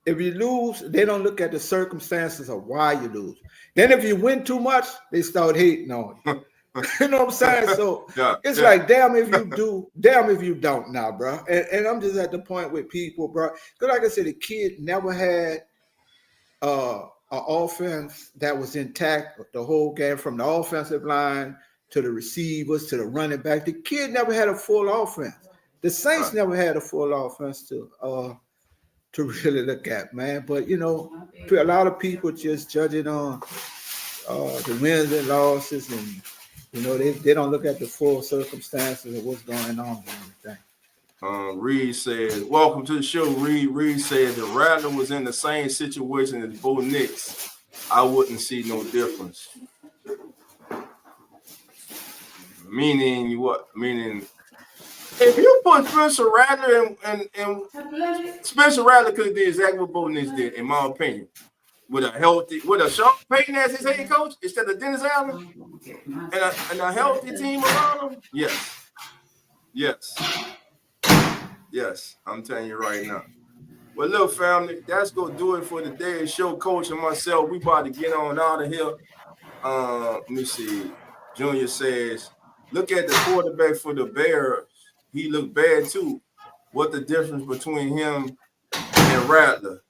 If you lose, they don't look at the circumstances of why you lose. Then if you win too much, they start hating on you. You know what I'm saying? So it's like, damn if you do, damn if you don't now, bro. And I'm just at the point with people, bro. Because like I said, the kid never had an offense that was intact the whole game, from the offensive line to the receivers to the running back. The kid never had a full offense. The Saints never had a full offense to really look at, man. But, you know, a lot of people just judging on the wins and losses, and, you know, they don't look at the full circumstances of what's going on and everything. Reed says, welcome to the show, Reed. Reed says if Rattler was in the same situation as Bo Nix, I wouldn't see no difference. Meaning what? Meaning if you put Spencer Rattler and Spencer Rattler could have did exactly what Bo Nix did, in my opinion. With a Sean Payton as his head coach instead of Dennis Allen and a healthy team around him. Yes, I'm telling you right now. Well, look, family, that's gonna do it for today's show. Coach and myself, we about to get on out of here. Let me see. Junior says, look at the quarterback for the Bears. He looked bad too. What the difference between him and Rattler?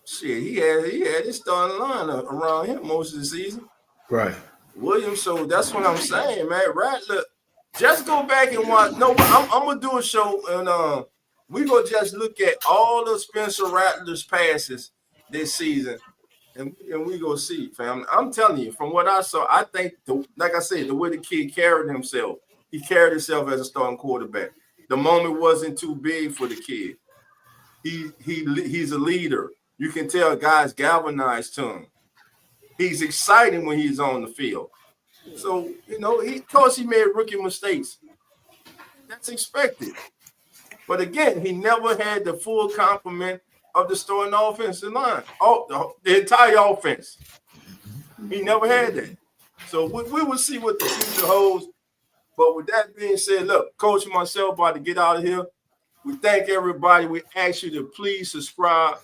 Shit, he had his starting lineup around him most of the season. Right. Williams, so that's what I'm saying, man. Rattler, just go back and watch. No, I'm gonna do a show, and we gonna just look at all the Spencer Rattler's passes this season, and we gonna see, fam. I'm telling you, from what I saw, I think, like I said, the way the kid carried himself, he carried himself as a starting quarterback. The moment wasn't too big for the kid. He's a leader. You can tell guys galvanized to him. He's exciting when he's on the field. So, of course he made rookie mistakes. That's expected. But again, he never had the full complement of the starting offensive line. The entire offense. He never had that. So we will see what the future holds. But with that being said, look, Coach and myself about to get out of here. We thank everybody. We ask you to please subscribe.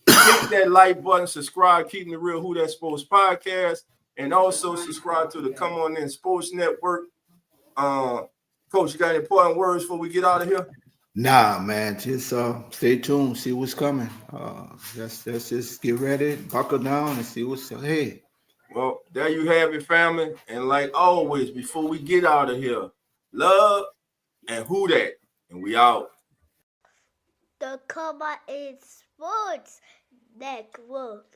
Hit that like button, subscribe, Keeping It Real Who That Sports podcast, and also subscribe to the Come On In Sports Network. Coach, you got any important words before we get out of here? Nah, man, just stay tuned, see what's coming. Let's just get ready, buckle down, and see what's ahead. Well, there you have it, family. And like always, before we get out of here, love and who that, and we out. The Come On In Sports Network.